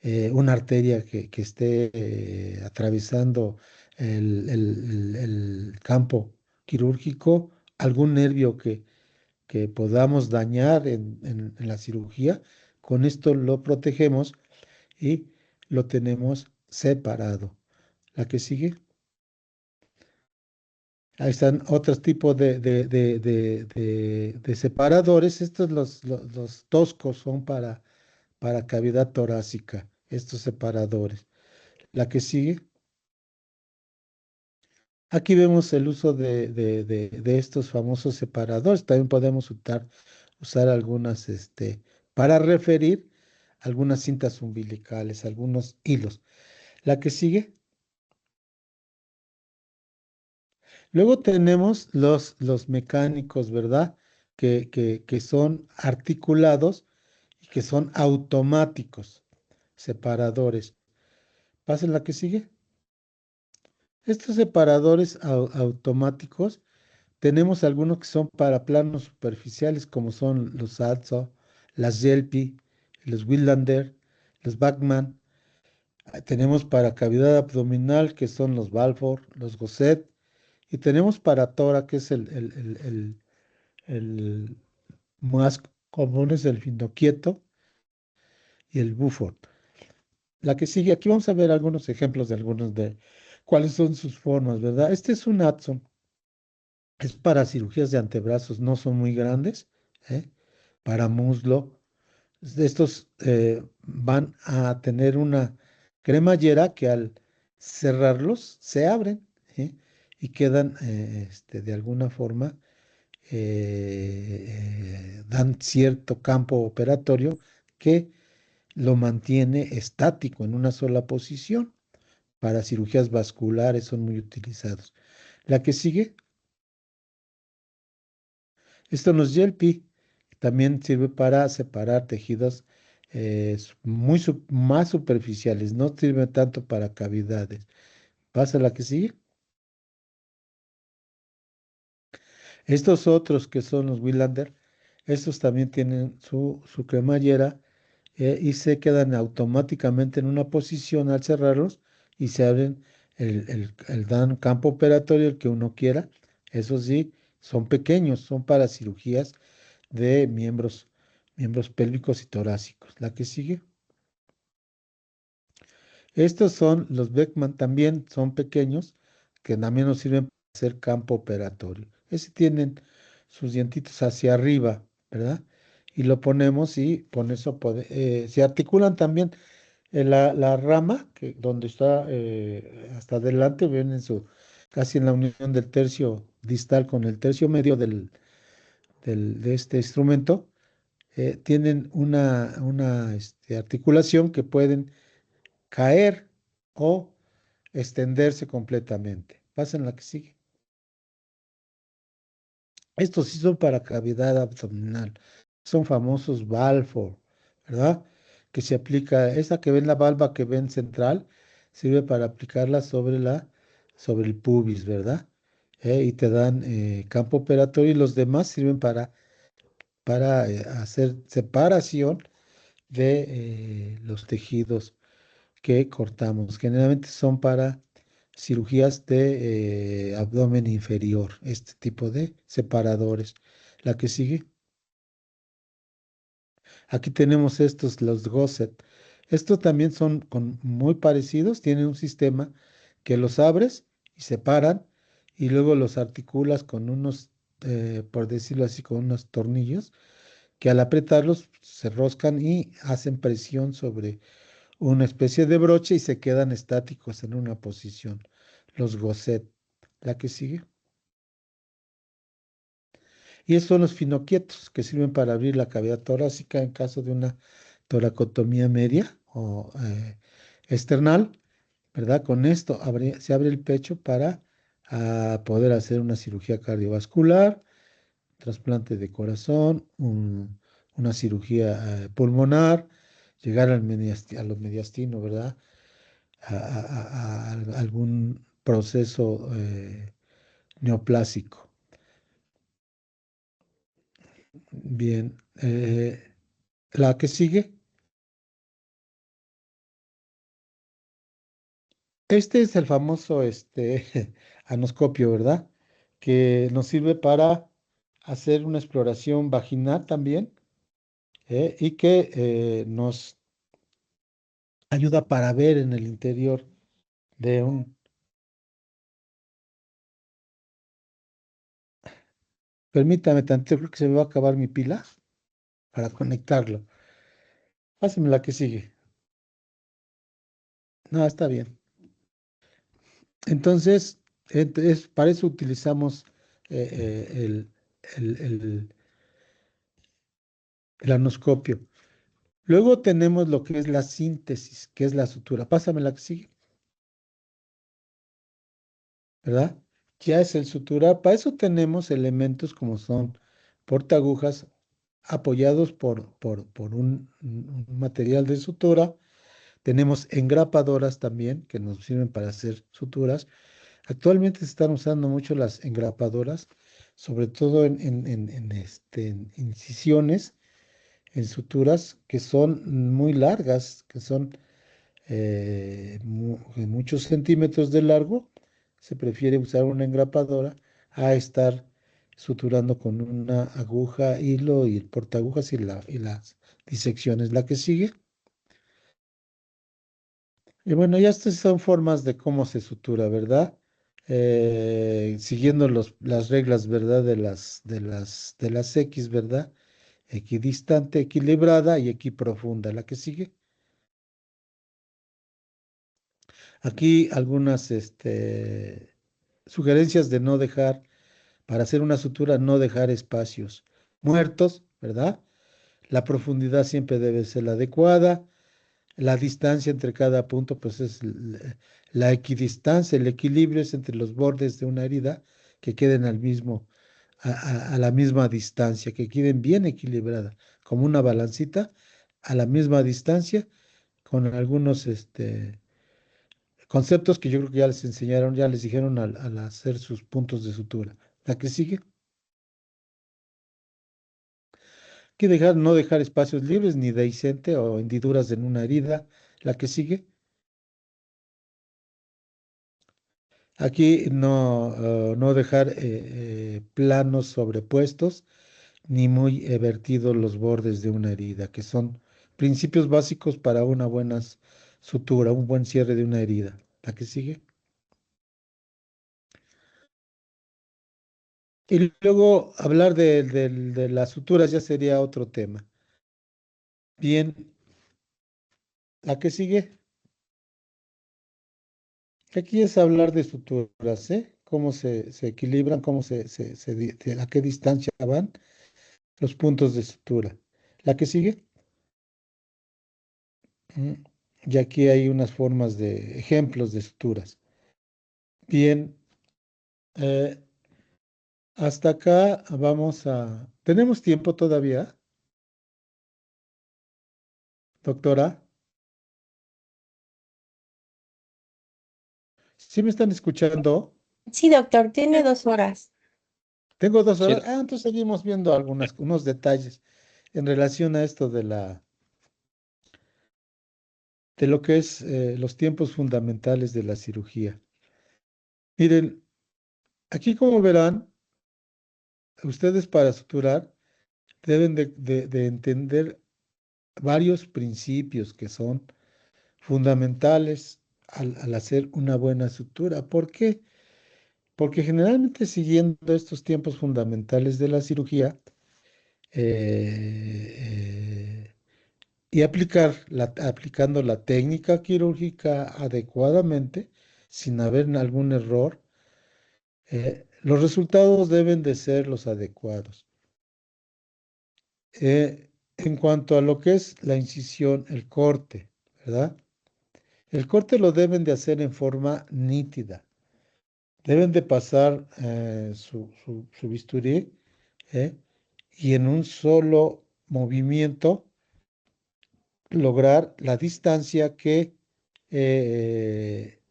una arteria que esté atravesando el campo quirúrgico, algún nervio que podamos dañar en la cirugía. Con esto lo protegemos y lo tenemos separado. La que sigue. Ahí están otros tipos de separadores. Estos los toscos son para cavidad torácica, estos separadores. La que sigue. Aquí vemos el uso de estos famosos separadores. También podemos usar algunas para referir algunas cintas umbilicales, algunos hilos. La que sigue. Luego tenemos los mecánicos, ¿verdad? Que son articulados y que son automáticos, separadores. Pasen la que sigue. Estos separadores automáticos, tenemos algunos que son para planos superficiales, como son los ALSO, las Yelpi, los Willander, los Bachmann. Tenemos para cavidad abdominal, que son los Balfour, los Gosset. Y tenemos para tora, que es el más común, es el Finoquieto y el Buford. La que sigue, aquí vamos a ver algunos ejemplos de algunos de cuáles son sus formas, ¿verdad? Este es un Adson, es para cirugías de antebrazos, no son muy grandes, ¿eh? Para muslo. Estos van a tener una cremallera que al cerrarlos se abren, ¿sí? Y quedan de alguna forma, dan cierto campo operatorio que lo mantiene estático en una sola posición. Para cirugías vasculares son muy utilizados. La que sigue, esto nos Yelpi, también sirve para separar tejidos más superficiales, no sirve tanto para cavidades. Pasa la que sigue. Estos otros que son los Willander, estos también tienen su cremallera y se quedan automáticamente en una posición al cerrarlos y se abren dan campo operatorio el que uno quiera. Eso sí, son pequeños, son para cirugías de miembros pélvicos y torácicos. La que sigue. Estos son los Beckman, también son pequeños, que también nos sirven para hacer campo operatorio. Ese tienen sus dientitos hacia arriba, ¿verdad? Y lo ponemos y con eso se articulan también la rama, que donde está hasta adelante, ven casi en la unión del tercio distal con el tercio medio de este instrumento, tienen una articulación que pueden caer o extenderse completamente. Pasen la que sigue. Estos sí son para cavidad abdominal. Son famosos Balfour, ¿verdad? Que se aplica, esa que ven, la valva que ven central, sirve para aplicarla sobre el pubis, ¿verdad? Y te dan campo operatorio y los demás sirven para hacer separación de los tejidos que cortamos. Generalmente son para cirugías de abdomen inferior, este tipo de separadores. La que sigue. Aquí tenemos estos, los Gosset. Estos también son muy parecidos, tienen un sistema que los abres y separan y luego los articulas con unos, por decirlo así, con unos tornillos que al apretarlos se roscan y hacen presión sobre una especie de broche y se quedan estáticos en una posición. Los Gosset. La que sigue. Y estos son los finoquietos que sirven para abrir la cavidad torácica en caso de una toracotomía media o external, ¿verdad? Con esto se abre el pecho para poder hacer una cirugía cardiovascular, trasplante de corazón, una cirugía pulmonar, llegar a lo mediastino, ¿verdad? A algún proceso neoplásico. Bien, la que sigue. Este es el famoso anoscopio, ¿verdad? Que nos sirve para hacer una exploración vaginal también, y que nos ayuda para ver en el interior de un... Permítame tantito, creo que se me va a acabar mi pila para conectarlo. Pásame la que sigue. No, está bien. Entonces, para eso utilizamos el, el- el- el anoscopio. Luego tenemos lo que es la síntesis, que es la sutura. Pásame la que sigue, ¿verdad? Ya es el suturar. Para eso tenemos elementos como son portagujas apoyados por un material de sutura. Tenemos engrapadoras también que nos sirven para hacer suturas. Actualmente se están usando mucho las engrapadoras, sobre todo en incisiones, en suturas que son muy largas, que son muchos centímetros de largo. Se prefiere usar una engrapadora a estar suturando con una aguja, hilo y el portagujas y las disecciones. La que sigue. Y bueno, ya estas son formas de cómo se sutura, ¿verdad? Siguiendo las reglas, ¿verdad? De las X, ¿verdad? Equidistante, equilibrada y equiprofunda. La que sigue. Aquí algunas sugerencias de no dejar, para hacer una sutura, no dejar espacios muertos, ¿verdad? La profundidad siempre debe ser la adecuada. La distancia entre cada punto, pues es la equidistancia, el equilibrio es entre los bordes de una herida que queden a la misma distancia, que queden bien equilibradas, como una balancita, a la misma distancia, con algunos conceptos que yo creo que ya les enseñaron, ya les dijeron al hacer sus puntos de sutura. La que sigue, que no dejar espacios libres ni dehiscente o hendiduras en una herida. La que sigue. Aquí no dejar planos sobrepuestos ni muy vertidos los bordes de una herida, que son principios básicos para una buena sutura, un buen cierre de una herida. ¿La que sigue? Y luego hablar de las suturas ya sería otro tema. Bien, ¿la que sigue? Aquí es hablar de suturas, ¿eh? Cómo se equilibran, cómo a qué distancia van los puntos de sutura. ¿La que sigue? Mm, Y aquí hay unas formas de ejemplos de suturas. Bien, eh, hasta acá vamos a... ¿Tenemos tiempo todavía, doctora? ¿Sí me están escuchando? Sí, doctor, tiene 2 horas. Tengo 2 horas. Sí, Entonces seguimos viendo unos detalles en relación a esto de lo que es los tiempos fundamentales de la cirugía. Miren, aquí como verán, ustedes para suturar deben de entender varios principios que son fundamentales al hacer una buena sutura. ¿Por qué? Porque generalmente siguiendo estos tiempos fundamentales de la cirugía y aplicando la técnica quirúrgica adecuadamente, sin haber algún error, los resultados deben de ser los adecuados. En cuanto a lo que es la incisión, el corte, ¿verdad? El corte lo deben de hacer en forma nítida. Deben de pasar su bisturí, ¿eh? Y en un solo movimiento lograr la distancia que eh,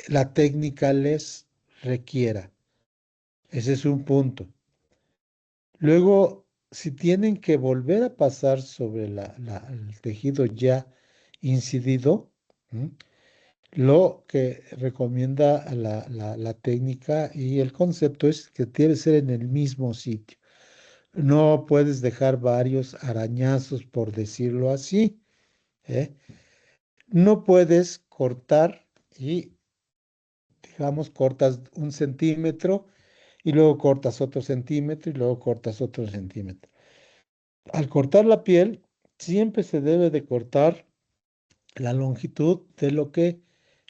la técnica les requiera. Ese es un punto. Luego, si tienen que volver a pasar sobre el tejido ya incidido, ¿m? Lo que recomienda la técnica y el concepto es que debe ser en el mismo sitio. No puedes dejar varios arañazos, por decirlo así, ¿eh? No puedes cortar y, digamos, cortas 1 centímetro y luego cortas otro centímetro y luego cortas otro centímetro. Al cortar la piel, siempre se debe de cortar la longitud de lo que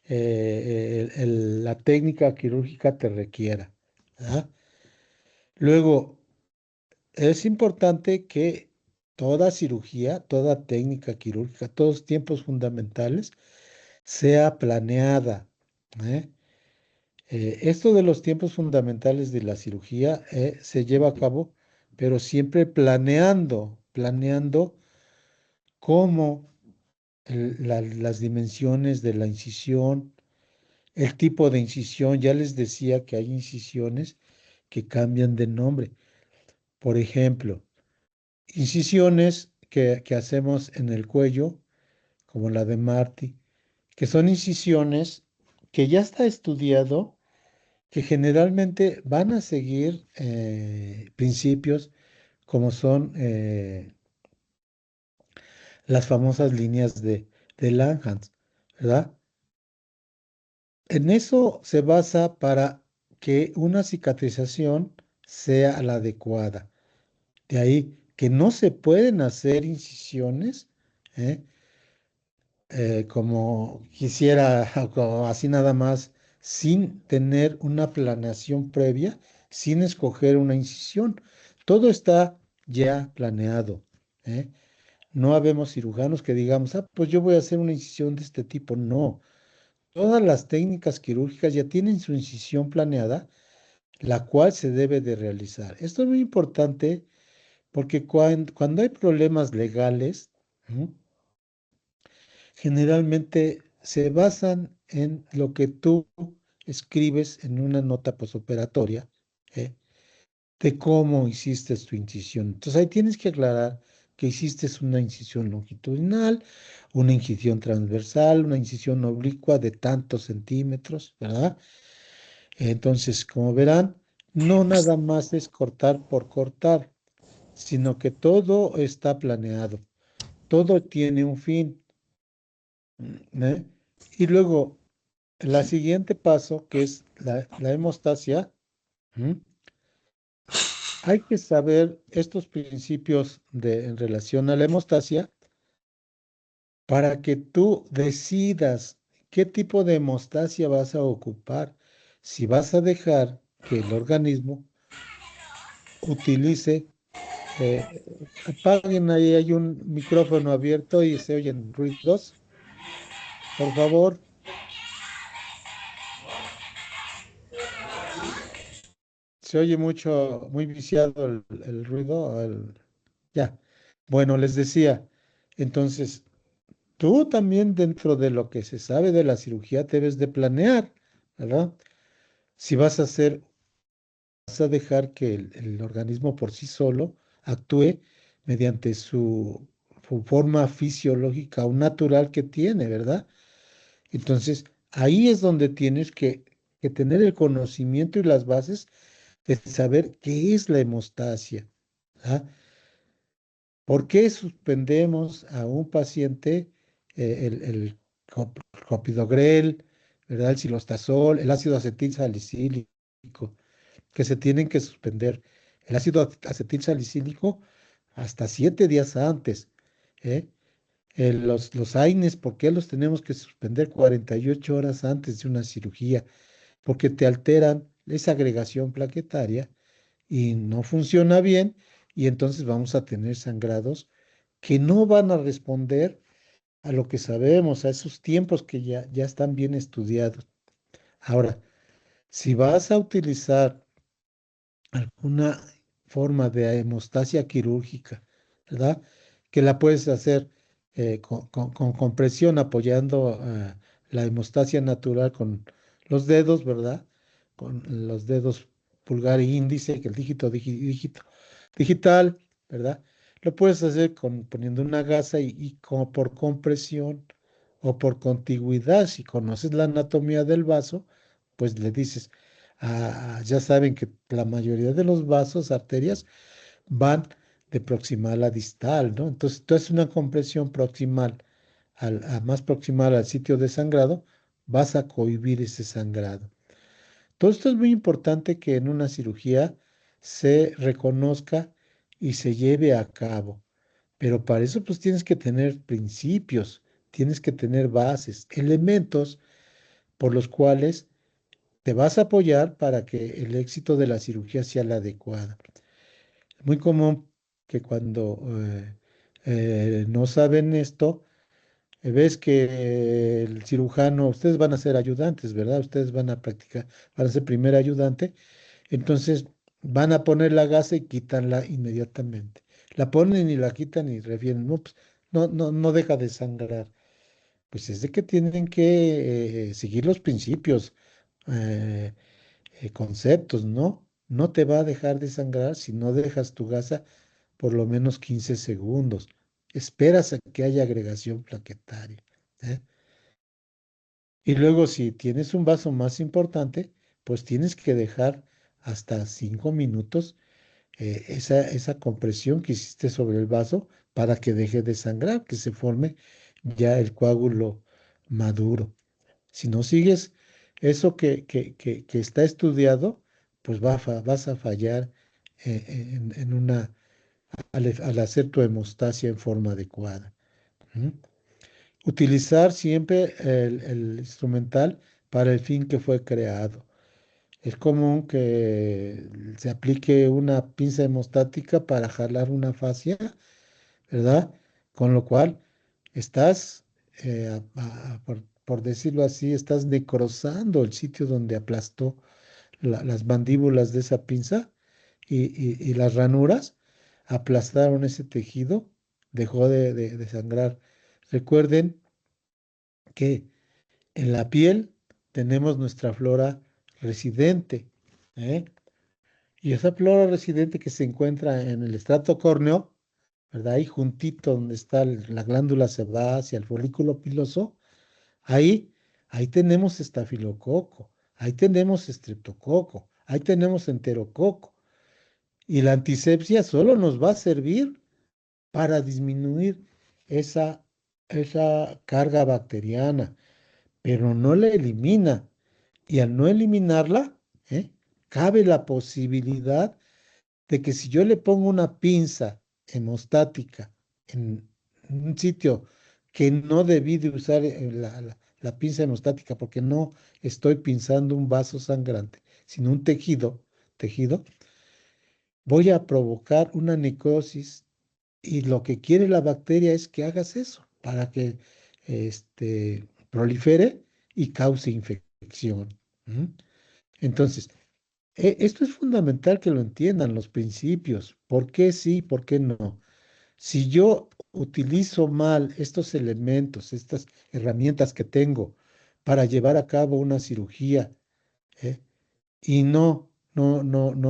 la técnica quirúrgica te requiera, ¿verdad? Luego, es importante que toda cirugía, toda técnica quirúrgica, todos tiempos fundamentales, sea planeada. ¿Eh? Esto de los tiempos fundamentales de la cirugía se lleva a cabo, pero siempre planeando cómo las dimensiones de la incisión, el tipo de incisión. Ya les decía que hay incisiones que cambian de nombre. Por ejemplo, incisiones que hacemos en el cuello, como la de Marty, que son incisiones que ya está estudiado, que generalmente van a seguir principios como son las famosas líneas de Langhans, ¿verdad? En eso se basa para que una cicatrización sea la adecuada. De ahí que no se pueden hacer incisiones, ¿eh? Como quisiera, o como así nada más, sin tener una planeación previa, sin escoger una incisión. Todo está ya planeado. ¿Eh? No habemos cirujanos que digamos, ah, pues yo voy a hacer una incisión de este tipo. No, todas las técnicas quirúrgicas ya tienen su incisión planeada, la cual se debe de realizar. Esto es muy importante porque cuando hay problemas legales, ¿m? Generalmente se basan en lo que tú escribes en una nota posoperatoria, ¿eh? De cómo hiciste tu incisión. Entonces ahí tienes que aclarar que hiciste una incisión longitudinal, una incisión transversal, una incisión oblicua de tantos centímetros, ¿verdad? Entonces, como verán, no nada más es cortar por cortar, sino que todo está planeado, todo tiene un fin. ¿Eh? Y luego, el siguiente paso, que es la hemostasia, ¿m? Hay que saber estos principios en relación a la hemostasia para que tú decidas qué tipo de hemostasia vas a ocupar. Si vas a dejar que el organismo utilice, eh, apaguen ahí, hay un micrófono abierto y se oyen ruidos, por favor. Se oye mucho, muy viciado el ruido. Ya. Bueno, les decía, entonces, tú también dentro de lo que se sabe de la cirugía debes de planear, ¿verdad? Si vas a dejar que el organismo por sí solo actúe mediante su forma fisiológica o natural que tiene, ¿verdad? Entonces, ahí es donde tienes que tener el conocimiento y las bases de saber qué es la hemostasia. ¿Ah? ¿Por qué suspendemos a un paciente el clopidogrel, ¿verdad? El cilostazol, el ácido acetil salicílico, que se tienen que suspender? El ácido acetil salicílico hasta 7 días antes. ¿Eh? Los AINES, ¿por qué los tenemos que suspender 48 horas antes de una cirugía? Porque te alteran esa agregación plaquetaria y no funciona bien, y entonces vamos a tener sangrados que no van a responder a lo que sabemos, a esos tiempos que ya están bien estudiados. Ahora, si vas a utilizar alguna forma de hemostasia quirúrgica, ¿verdad? Que la puedes hacer con compresión, apoyando la hemostasia natural con los dedos, ¿verdad? Con los dedos pulgar e índice, que el dígito digital, ¿verdad? Lo puedes hacer poniendo una gasa y como por compresión o por contigüidad. Si conoces la anatomía del vaso, pues le dices, ya saben que la mayoría de los vasos, arterias, van de proximal a distal, ¿no? Entonces, tú haces una compresión proximal, más proximal al sitio de sangrado, vas a cohibir ese sangrado. Todo esto es muy importante que en una cirugía se reconozca y se lleve a cabo. Pero para eso pues tienes que tener principios, tienes que tener bases, elementos por los cuales te vas a apoyar para que el éxito de la cirugía sea la adecuada. Es muy común que cuando no saben esto, ves que el cirujano, ustedes van a ser ayudantes, ¿verdad? Ustedes van a practicar, van a ser primer ayudante, entonces van a poner la gasa y quitanla inmediatamente. La ponen y la quitan y refieren, no, pues, no deja de sangrar. Pues es de que tienen que seguir los principios, eh, conceptos, ¿no? No te va a dejar de sangrar si no dejas tu gasa por lo menos 15 segundos. Esperas a que haya agregación plaquetaria. ¿Eh? Y luego, si tienes un vaso más importante, pues tienes que dejar hasta 5 minutos esa compresión que hiciste sobre el vaso para que deje de sangrar, que se forme ya el coágulo maduro. Si no sigues eso que está estudiado, pues vas a fallar al hacer tu hemostasia en forma adecuada. ¿Mm? Utilizar siempre el instrumental para el fin que fue creado. Es común que se aplique una pinza hemostática para jalar una fascia, ¿verdad? Con lo cual estás, por decirlo así, estás necrosando el sitio donde aplastó las mandíbulas de esa pinza y las ranuras aplastaron ese tejido, dejó de sangrar. Recuerden que en la piel tenemos nuestra flora residente, ¿eh? Y esa flora residente que se encuentra en el estrato córneo, ¿verdad? Ahí juntito donde está la glándula sebácea, el folículo piloso, ahí, ahí tenemos estafilococo, ahí tenemos estreptococo, ahí tenemos enterococo. Y la antisepsia solo nos va a servir para disminuir esa, esa carga bacteriana, pero no la elimina. Y al no eliminarla, ¿eh? Cabe la posibilidad de que si yo le pongo una pinza hemostática en un sitio que no debí de usar la pinza hemostática porque no estoy pinzando un vaso sangrante, sino un tejido, voy a provocar una necrosis y lo que quiere la bacteria es que hagas eso para que prolifere y cause infección. ¿Mm? Entonces, esto es fundamental que lo entiendan, los principios. ¿Por qué sí, por qué no? Si yo utilizo mal estos elementos, estas herramientas que tengo para llevar a cabo una cirugía, ¿eh? Y no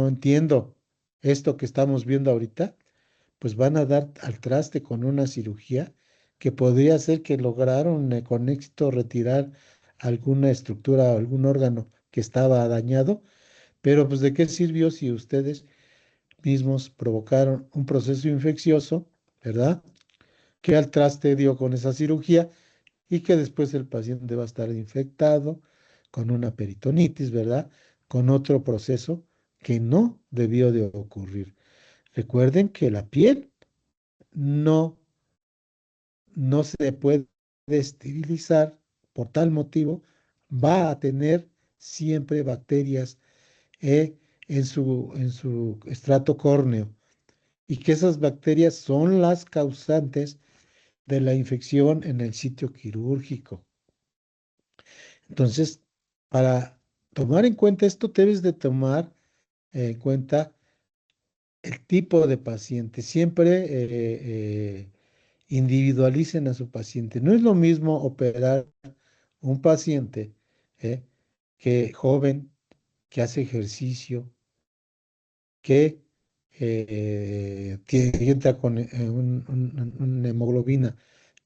entiendo esto que estamos viendo ahorita, pues van a dar al traste con una cirugía que podría ser que lograron con éxito retirar alguna estructura o algún órgano que estaba dañado, pero pues de qué sirvió si ustedes mismos provocaron un proceso infeccioso, ¿verdad? Que al traste dio con esa cirugía y que después el paciente va a estar infectado con una peritonitis, ¿verdad? Con otro proceso que no debió de ocurrir. Recuerden que la piel no, no se puede esterilizar, por tal motivo va a tener siempre bacterias eh, en su estrato córneo y que esas bacterias son las causantes de la infección en el sitio quirúrgico. Entonces, para tomar en cuenta esto, debes de tomar en cuenta el tipo de paciente. Siempre individualicen a su paciente. No es lo mismo operar un paciente eh, que joven, que hace ejercicio, que entra con una hemoglobina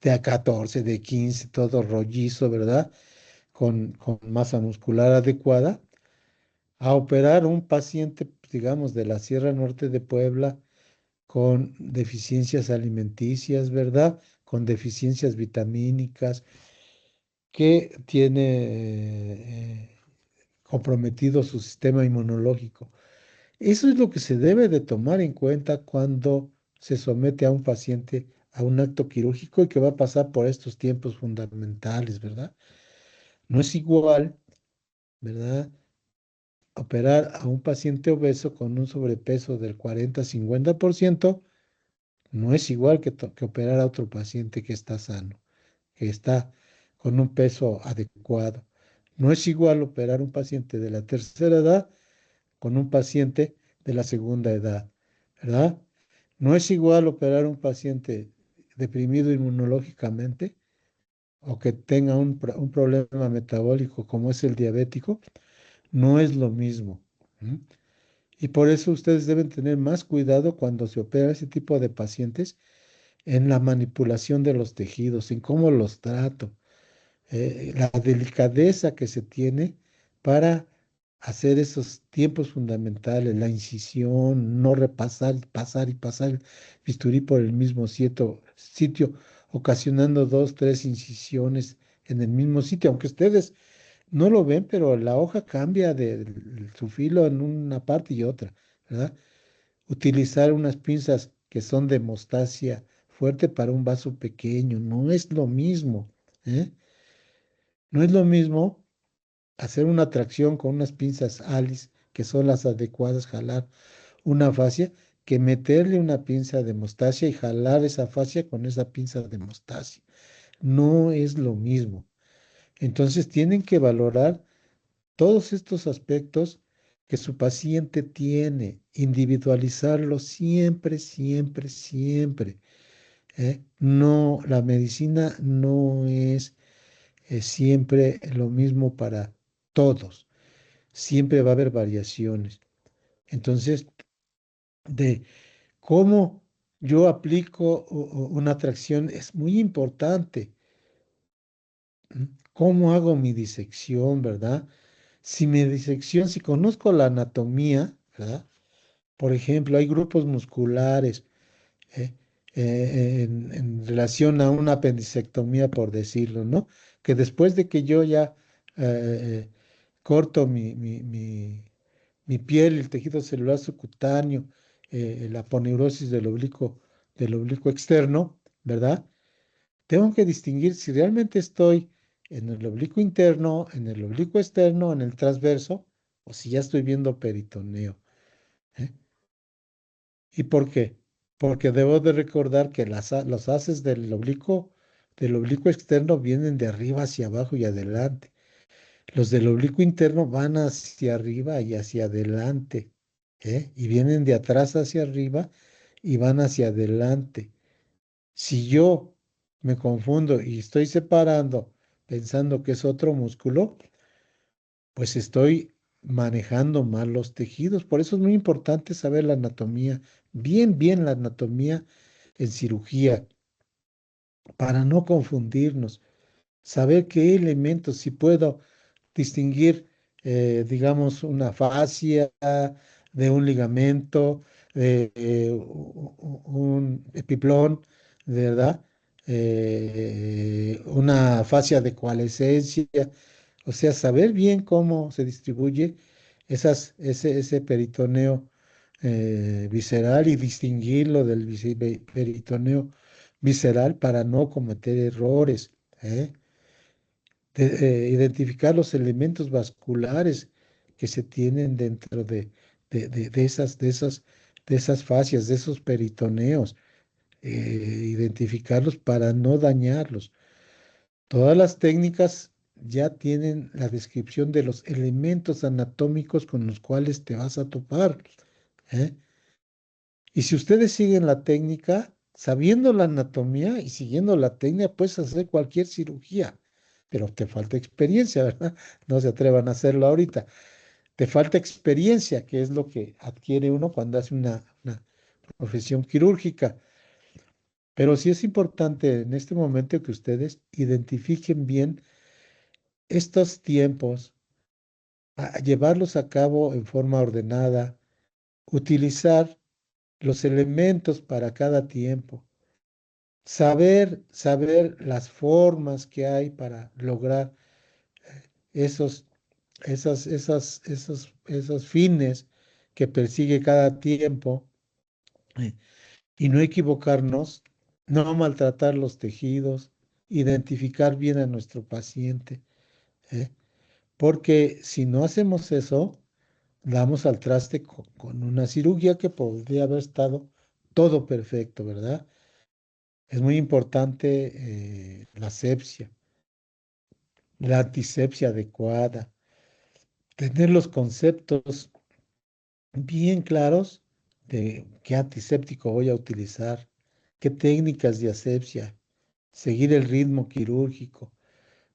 de a 14, de 15, todo rollizo, ¿verdad? Con masa muscular adecuada, a operar un paciente, digamos, de la Sierra Norte de Puebla con deficiencias alimenticias, ¿verdad? Con deficiencias vitamínicas, que tiene comprometido su sistema inmunológico. Eso es lo que se debe de tomar en cuenta cuando se somete a un paciente a un acto quirúrgico y que va a pasar por estos tiempos fundamentales, ¿verdad? No es igual, ¿verdad? Operar a un paciente obeso con un sobrepeso del 40-50% No es igual que operar a otro paciente que está sano, que está con un peso adecuado. No es igual operar un paciente de la tercera edad con un paciente de la segunda edad, ¿verdad? No es igual operar un paciente deprimido inmunológicamente o que tenga un problema metabólico como es el diabético, no es lo mismo. ¿M? Y por eso ustedes deben tener más cuidado cuando se opera ese tipo de pacientes en la manipulación de los tejidos, en cómo los trato, la delicadeza que se tiene para hacer esos tiempos fundamentales, la incisión, no repasar, pasar y pasar el bisturí por el mismo sitio, ocasionando dos, tres incisiones en el mismo sitio, aunque ustedes no lo ven, pero la hoja cambia de su filo en una parte y otra, ¿verdad? Utilizar unas pinzas que son de mostacia fuerte para un vaso pequeño, no es lo mismo, ¿eh? No es lo mismo hacer una tracción con unas pinzas Alice, que son las adecuadas, jalar una fascia, que meterle una pinza de mostacia y jalar esa fascia con esa pinza de mostacia. No es lo mismo. Entonces tienen que valorar todos estos aspectos que su paciente tiene, individualizarlo siempre, siempre, siempre. No, la medicina no es siempre lo mismo para todos. Siempre va a haber variaciones. Entonces, de cómo yo aplico una tracción es muy importante. ¿M? ¿Cómo hago mi disección, verdad? Si mi disección, si conozco la anatomía, ¿verdad? Por ejemplo, hay grupos musculares ¿eh? En relación a una apendicectomía, por decirlo, ¿no? Que después de que yo ya eh, corto mi piel, el tejido celular subcutáneo, la aponeurosis del oblicuo externo, ¿verdad? Tengo que distinguir si realmente estoy en el oblicuo interno, en el oblicuo externo, en el transverso, o si ya estoy viendo peritoneo. ¿Eh? ¿Y por qué? Porque debo de recordar que los haces del oblicuo externo vienen de arriba hacia abajo y adelante. Los del oblicuo interno van hacia arriba y hacia adelante, y vienen de atrás hacia arriba y van hacia adelante. Si yo me confundo y estoy separando pensando que es otro músculo, pues estoy manejando mal los tejidos. Por eso es muy importante saber la anatomía, bien, bien la anatomía en cirugía, para no confundirnos, saber qué elementos, si puedo distinguir, digamos, una fascia de un ligamento, de un epiplón, ¿verdad? Una fascia de coalescencia, o sea, saber bien cómo se distribuye ese peritoneo visceral y distinguirlo del peritoneo visceral para no cometer errores. ¿Eh? Identificar los elementos vasculares que se tienen dentro de esas fascias, de esos peritoneos, identificarlos para no dañarlos. Todas las técnicas ya tienen la descripción de los elementos anatómicos con los cuales te vas a topar. ¿Eh? Y si ustedes siguen la técnica, sabiendo la anatomía y siguiendo la técnica, puedes hacer cualquier cirugía, pero te falta experiencia, ¿verdad? No se atrevan a hacerlo ahorita. Te falta experiencia, que es lo que adquiere uno cuando hace una profesión quirúrgica. Pero sí es importante en este momento que ustedes identifiquen bien estos tiempos, a llevarlos a cabo en forma ordenada, utilizar los elementos para cada tiempo. Saber las formas que hay para lograr esos, esos fines que persigue cada tiempo eh, y no equivocarnos, no maltratar los tejidos, identificar bien a nuestro paciente, ¿eh? Porque si no hacemos eso, damos al traste con una cirugía que podría haber estado todo perfecto, ¿verdad? Es muy importante la asepsia, la antisepsia adecuada, tener los conceptos bien claros de qué antiséptico voy a utilizar, qué técnicas de asepsia, seguir el ritmo quirúrgico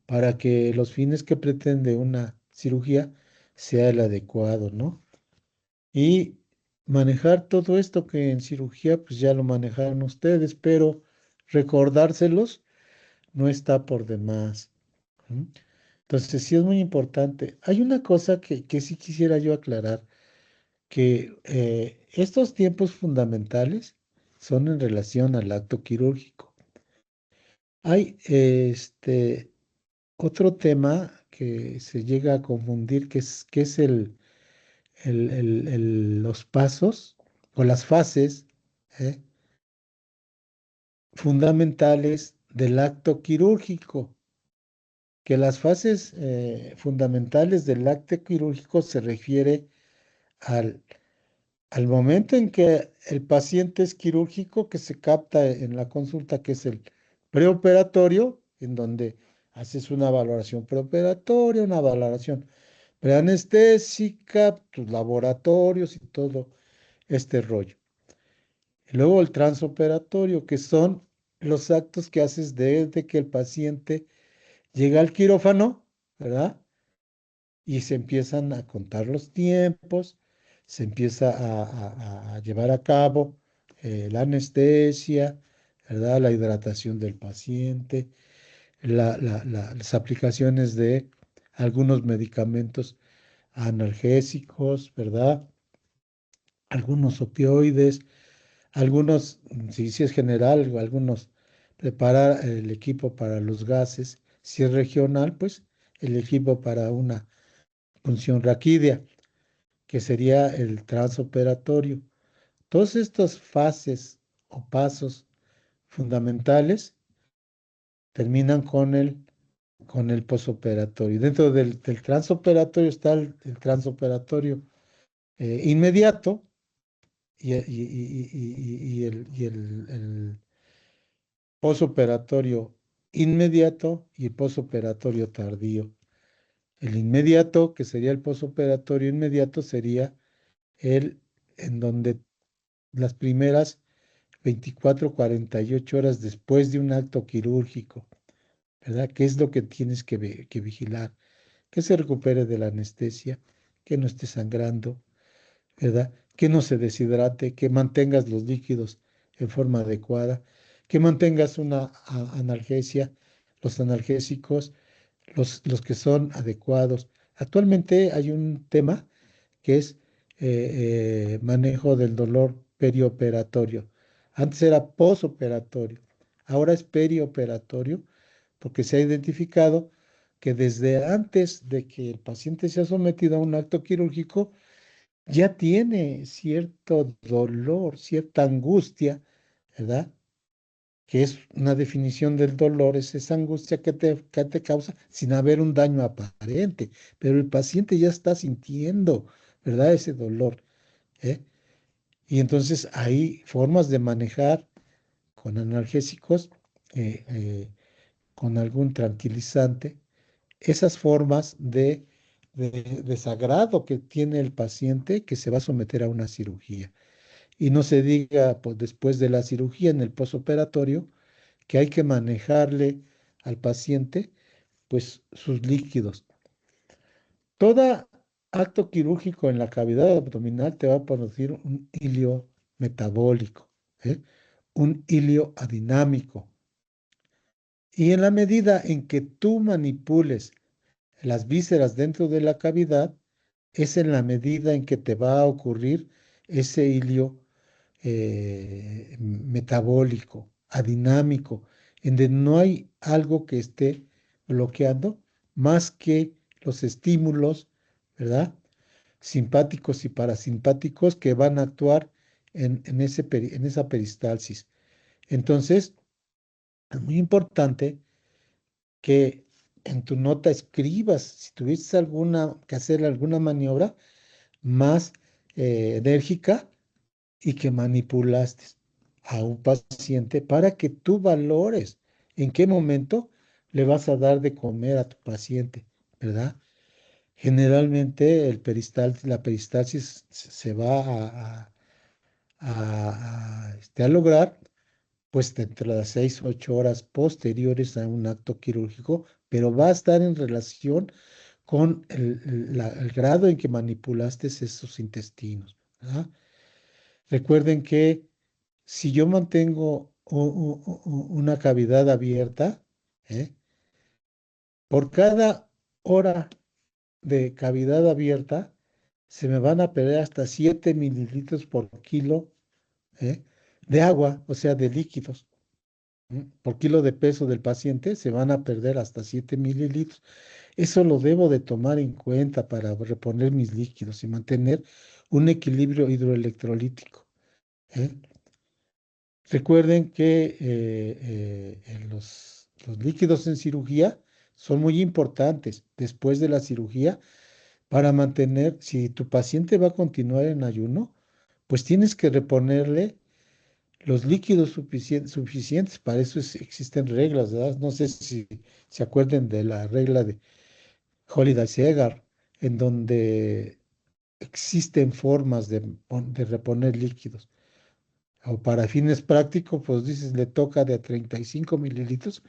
para que los fines que pretende una cirugía sea el adecuado, ¿no? Y manejar todo esto que en cirugía pues ya lo manejaron ustedes, pero recordárselos no está por demás. ¿M? Entonces sí es muy importante. Hay una cosa que sí quisiera yo aclarar, que estos tiempos fundamentales son en relación al acto quirúrgico. Hay otro tema que se llega a confundir, que es los pasos o las fases ¿eh? fundamentales del acto quirúrgico, que las fases fundamentales del acto quirúrgico se refiere al, al momento en que el paciente es quirúrgico, que se capta en la consulta, que es el preoperatorio, en donde haces una valoración preoperatoria, una valoración preanestésica, tus laboratorios y todo este rollo. Y luego el transoperatorio, que son los actos que haces desde que el paciente llega al quirófano, ¿verdad? Y se empiezan a contar los tiempos, se empieza a llevar a cabo la anestesia, ¿verdad? La hidratación del paciente, las aplicaciones de algunos medicamentos analgésicos, ¿verdad? Algunos opioides, algunos, si es general, o algunos preparar el equipo para los gases, si es regional, pues el equipo para una punción raquídea, que sería el transoperatorio. Todas estas fases o pasos fundamentales terminan con el posoperatorio. Dentro del transoperatorio está el transoperatorio inmediato y el posoperatorio inmediato y el posoperatorio tardío. El inmediato, que sería el posoperatorio inmediato, sería el en donde las primeras 24, 48 horas después de un acto quirúrgico, ¿verdad? ¿Qué es lo que tienes que vigilar? Que se recupere de la anestesia, que no esté sangrando, ¿verdad? Que no se deshidrate, que mantengas los líquidos en forma adecuada, que mantengas una analgesia, los analgésicos, los que son adecuados. Actualmente hay un tema que es manejo del dolor perioperatorio. Antes era posoperatorio, ahora es perioperatorio, porque se ha identificado que desde antes de que el paciente sea sometido a un acto quirúrgico, ya tiene cierto dolor, cierta angustia, ¿verdad? Que es una definición del dolor, es esa angustia que te causa sin haber un daño aparente, pero el paciente ya está sintiendo, ¿verdad? Ese dolor, ¿eh? Y entonces hay formas de manejar con analgésicos, eh, eh, con algún tranquilizante, esas formas de desagrado que tiene el paciente que se va a someter a una cirugía. Y no se diga, pues, después de la cirugía, en el posoperatorio, que hay que manejarle al paciente, pues, sus líquidos. Todo acto quirúrgico en la cavidad abdominal te va a producir un hilio metabólico, ¿eh? Un hilio adinámico. Y en la medida en que tú manipules las vísceras dentro de la cavidad, es en la medida en que te va a ocurrir ese hilio metabólico, adinámico, en donde no hay algo que esté bloqueando más que los estímulos, ¿verdad? Simpáticos y parasimpáticos que van a actuar en esa peristalsis. Entonces, es muy importante que en tu nota escribas, si tuviste que hacer alguna maniobra más enérgica y que manipulaste. a un paciente para que tú valores en qué momento le vas a dar de comer a tu paciente, ¿verdad? Generalmente la peristalsis se va a lograr pues entre las 6 u 8 horas posteriores a un acto quirúrgico, pero va a estar en relación con el grado en que manipulaste esos intestinos, ¿verdad? Recuerden que si yo mantengo una cavidad abierta, ¿eh? Por cada hora de cavidad abierta, se me van a perder hasta 7 mililitros por kilo, ¿eh? De agua, o sea, de líquidos. Por kilo de peso del paciente se van a perder hasta 7 mililitros. Eso lo debo de tomar en cuenta para reponer mis líquidos y mantener un equilibrio hidroelectrolítico, ¿eh? Recuerden que los líquidos en cirugía son muy importantes después de la cirugía para mantener, si tu paciente va a continuar en ayuno, pues tienes que reponerle los líquidos suficientes. Para eso existen reglas, ¿verdad? No sé si se acuerden de la regla de Holiday-Segar, en donde existen formas de reponer líquidos. O para fines prácticos, pues dices, le toca de a 35 mililitros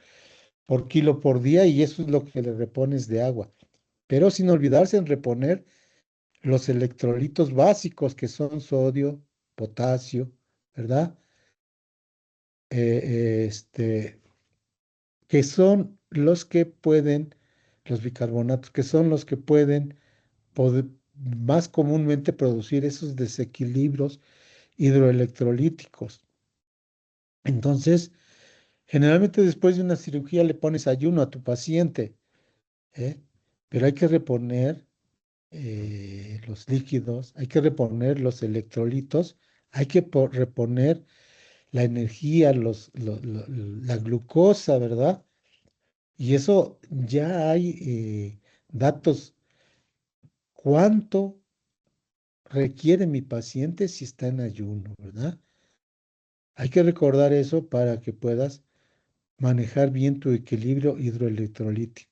por kilo por día y eso es lo que le repones de agua. Pero sin olvidarse en reponer los electrolitos básicos que son sodio, potasio, ¿verdad? Que son los que pueden, los bicarbonatos, que son los que pueden más comúnmente producir esos desequilibrios hidroelectrolíticos. Entonces, generalmente después de una cirugía le pones ayuno a tu paciente, ¿eh? Pero hay que reponer los líquidos, hay que reponer los electrolitos, hay que reponer la energía, la glucosa, ¿verdad? Y eso ya hay datos. ¿Cuánto requiere mi paciente si está en ayuno, ¿verdad? Hay que recordar eso para que puedas manejar bien tu equilibrio hidroelectrolítico.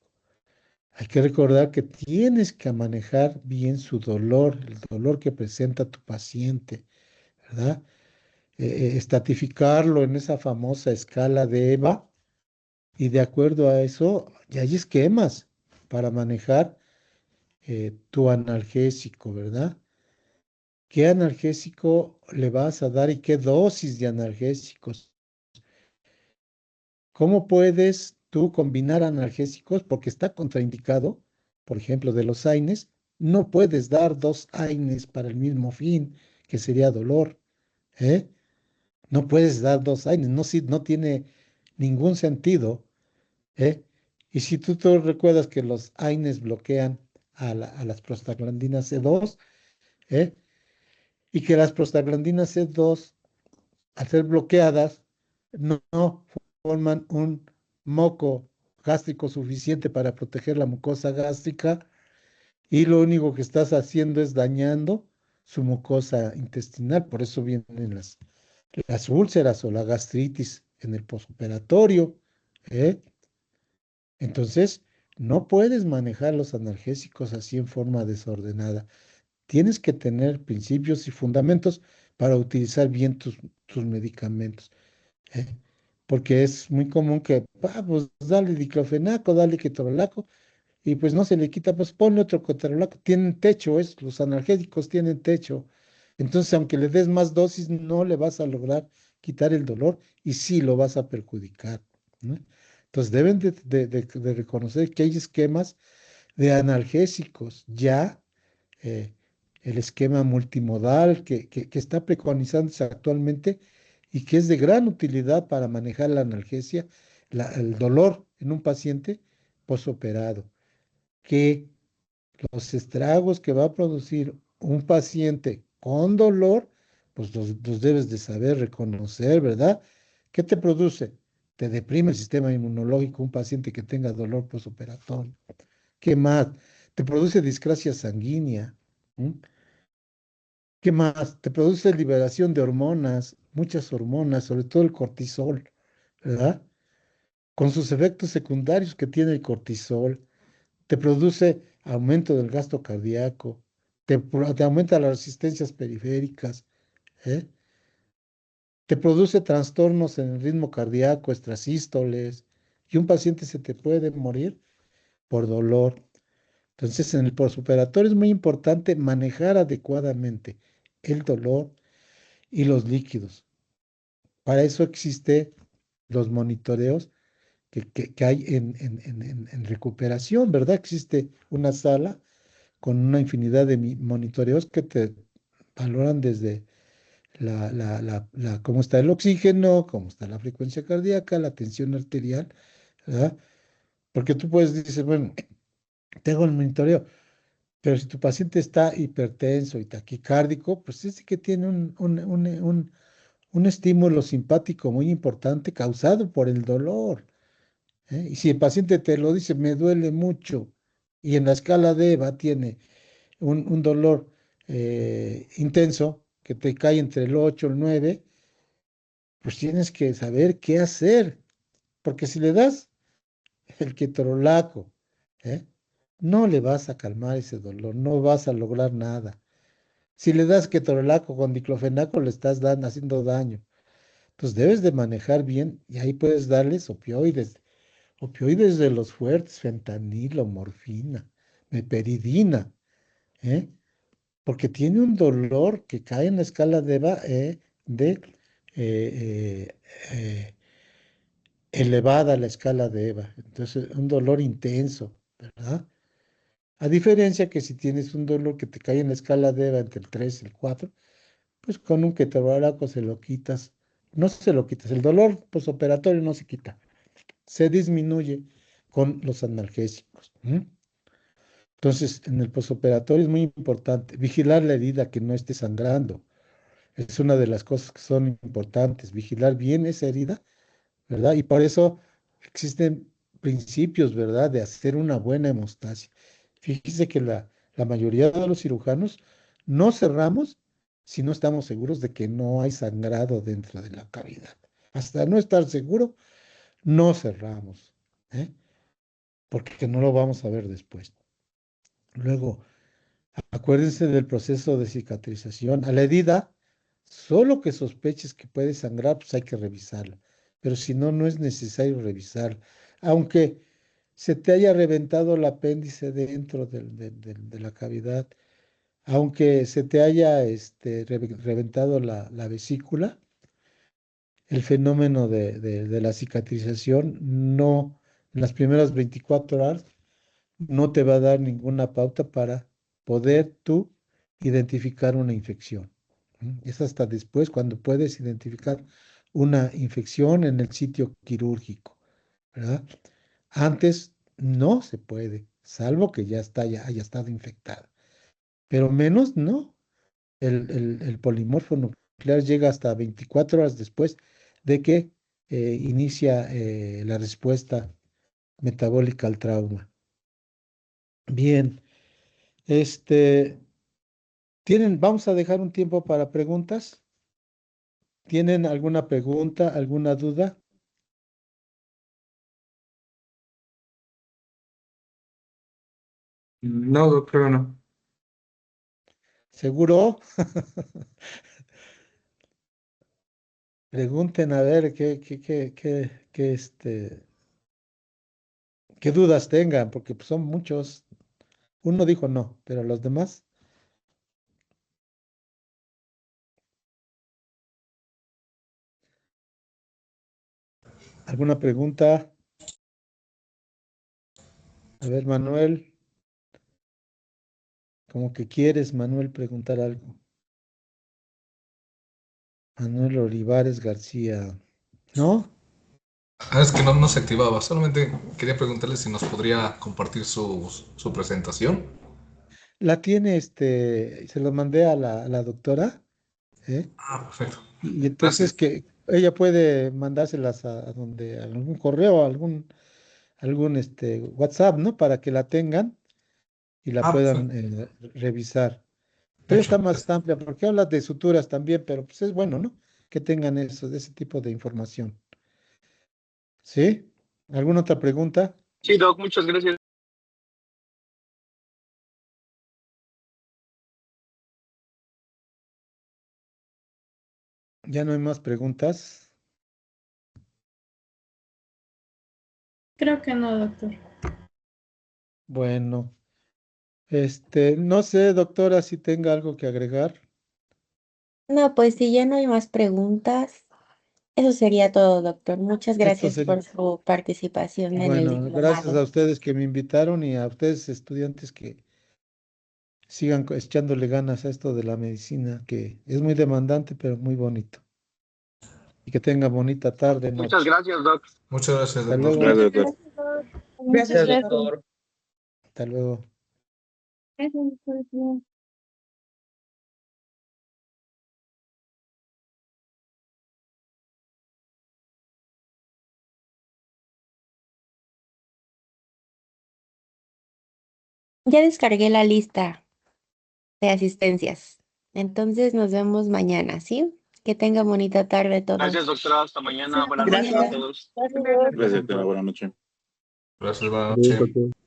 Hay que recordar que tienes que manejar bien su dolor, el dolor que presenta tu paciente, ¿verdad? Estratificarlo en esa famosa escala de EVA y de acuerdo a eso, ya hay esquemas para manejar tu analgésico, ¿verdad? ¿Qué analgésico le vas a dar y qué dosis de analgésicos? ¿Cómo puedes tú combinar analgésicos? Porque está contraindicado, por ejemplo, de los AINES, no puedes dar dos AINES para el mismo fin, que sería dolor, ¿eh? No puedes dar dos AINES, no, no tiene ningún sentido, ¿eh? Y si tú te recuerdas que los AINES bloquean a las prostaglandinas C2, ¿eh? Y que las prostaglandinas C2 al ser bloqueadas, no forman un moco gástrico suficiente para proteger la mucosa gástrica y lo único que estás haciendo es dañando su mucosa intestinal. Por eso vienen las úlceras o la gastritis en el posoperatorio, ¿eh? Entonces, no puedes manejar los analgésicos así en forma desordenada. Tienes que tener principios y fundamentos para utilizar bien tus medicamentos. ¿Eh? Porque es muy común que, pues dale diclofenaco, dale ketorolaco, y pues no se le quita, pues ponle otro ketorolaco. Tienen techo, los analgésicos tienen techo. Entonces, aunque le des más dosis, no le vas a lograr quitar el dolor y sí lo vas a perjudicar, ¿no? Entonces, deben de reconocer que hay esquemas de analgésicos ya eh, el esquema multimodal que está preconizándose actualmente y que es de gran utilidad para manejar la analgesia, el dolor en un paciente posoperado, que los estragos que va a producir un paciente con dolor, pues los debes de saber reconocer, ¿verdad? ¿Qué te produce? Te deprime el sistema inmunológico un paciente que tenga dolor posoperatorio. ¿Qué más? Te produce discrasia sanguínea. ¿M? ¿Qué más? Te produce liberación de hormonas, muchas hormonas, sobre todo el cortisol, ¿verdad? Con sus efectos secundarios que tiene el cortisol, te produce aumento del gasto cardíaco, te aumenta las resistencias periféricas, ¿eh? Te produce trastornos en el ritmo cardíaco, extrasístoles, y un paciente se te puede morir por dolor. Entonces, en el postoperatorio es muy importante manejar adecuadamente el dolor y los líquidos. Para eso existe los monitoreos que hay en recuperación, ¿verdad? Existe una sala con una infinidad de monitoreos que te valoran desde cómo está el oxígeno, cómo está la frecuencia cardíaca, la tensión arterial, ¿verdad? Porque tú puedes decir, bueno, tengo el monitoreo, pero si tu paciente está hipertenso y taquicárdico, pues es que tiene un estímulo simpático muy importante causado por el dolor, ¿eh? Y si el paciente te lo dice, me duele mucho, y en la escala de EVA tiene un dolor intenso que te cae entre el 8 y el 9, pues tienes que saber qué hacer, porque si le das el ketorolaco, ¿eh? No le vas a calmar ese dolor, no vas a lograr nada. Si le das ketorolaco con diclofenaco, le estás haciendo daño. Entonces debes de manejar bien y ahí puedes darles opioides de los fuertes, fentanilo, morfina, meperidina, ¿eh? Porque tiene un dolor que cae en la escala de eh, eh, elevada la escala de EVA. Entonces, un dolor intenso, ¿verdad? A diferencia que si tienes un dolor que te cae en la escala de EVA entre el 3 y el 4, pues con un ketorolaco se lo quitas. No se lo quitas. El dolor posoperatorio no se quita. Se disminuye con los analgésicos. Entonces, en el posoperatorio es muy importante vigilar la herida que no esté sangrando. Es una de las cosas que son importantes, vigilar bien esa herida, ¿verdad? Y por eso existen principios, ¿verdad?, de hacer una buena hemostasia. Fíjese que la mayoría de los cirujanos no cerramos si no estamos seguros de que no hay sangrado dentro de la cavidad. Hasta no estar seguro, no cerramos, ¿eh? Porque no lo vamos a ver después. Luego, acuérdense del proceso de cicatrización. A la herida, solo que sospeches que puede sangrar, pues hay que revisarla. Pero si no, no es necesario revisarla. Aunque se te haya reventado el apéndice dentro de la cavidad, aunque se te haya reventado la vesícula, el fenómeno de la cicatrización no, en las primeras 24 horas, no te va a dar ninguna pauta para poder tú identificar una infección. Es hasta después cuando puedes identificar una infección en el sitio quirúrgico, ¿verdad? Antes no se puede, salvo que ya haya estado infectada. Pero menos no. El polimorfo nuclear llega hasta 24 horas después de que inicia la respuesta metabólica al trauma. Bien, este, vamos a dejar un tiempo para preguntas. ¿Tienen alguna pregunta, alguna duda? No, creo no. ¿Seguro? Pregunten a ver qué dudas tengan, porque pues, son muchos. Uno dijo no, pero los demás, ¿alguna pregunta? A ver, Manuel, como que quieres, Manuel, preguntar algo. Manuel Olivares García, ¿no? Es que no se activaba. Solamente quería preguntarle si nos podría compartir su presentación. La tiene, se lo mandé a la doctora, ¿eh? Ah, perfecto. Y entonces Gracias. que ella puede mandárselas a algún correo, a algún WhatsApp, ¿no? Para que la tengan y la Ah, puedan perfecto. revisar. Pero Hecho. está más amplia porque habla de suturas también, pero pues es bueno, ¿no? que tengan eso, de ese tipo de información. ¿Sí? ¿Alguna otra pregunta? Sí, Doc, muchas gracias. ¿Ya no hay más preguntas? Creo que no, doctor. Bueno, no sé, doctora, si tenga algo que agregar. No, pues si ya no hay más preguntas, eso sería todo, doctor. Muchas Esto gracias sería. por su participación en el Bueno, gracias a diplomado. ustedes que me invitaron y a ustedes, estudiantes, que sigan echándole ganas a esto de la medicina, que es muy demandante, pero muy bonito. Y que tengan bonita tarde, Muchas noche. gracias, Doc. Muchas gracias, Hasta doctor. luego. Gracias, doctor. Muchas Gracias, gracias. doctor. Hasta luego. Ya descargué la lista de asistencias. Entonces nos vemos mañana, ¿sí? Que tengan bonita tarde todos. Gracias, doctora. Hasta mañana. Buenas noches a Gracias. todos. Gracias, doctora. Buenas noches. Gracias, buenas noches.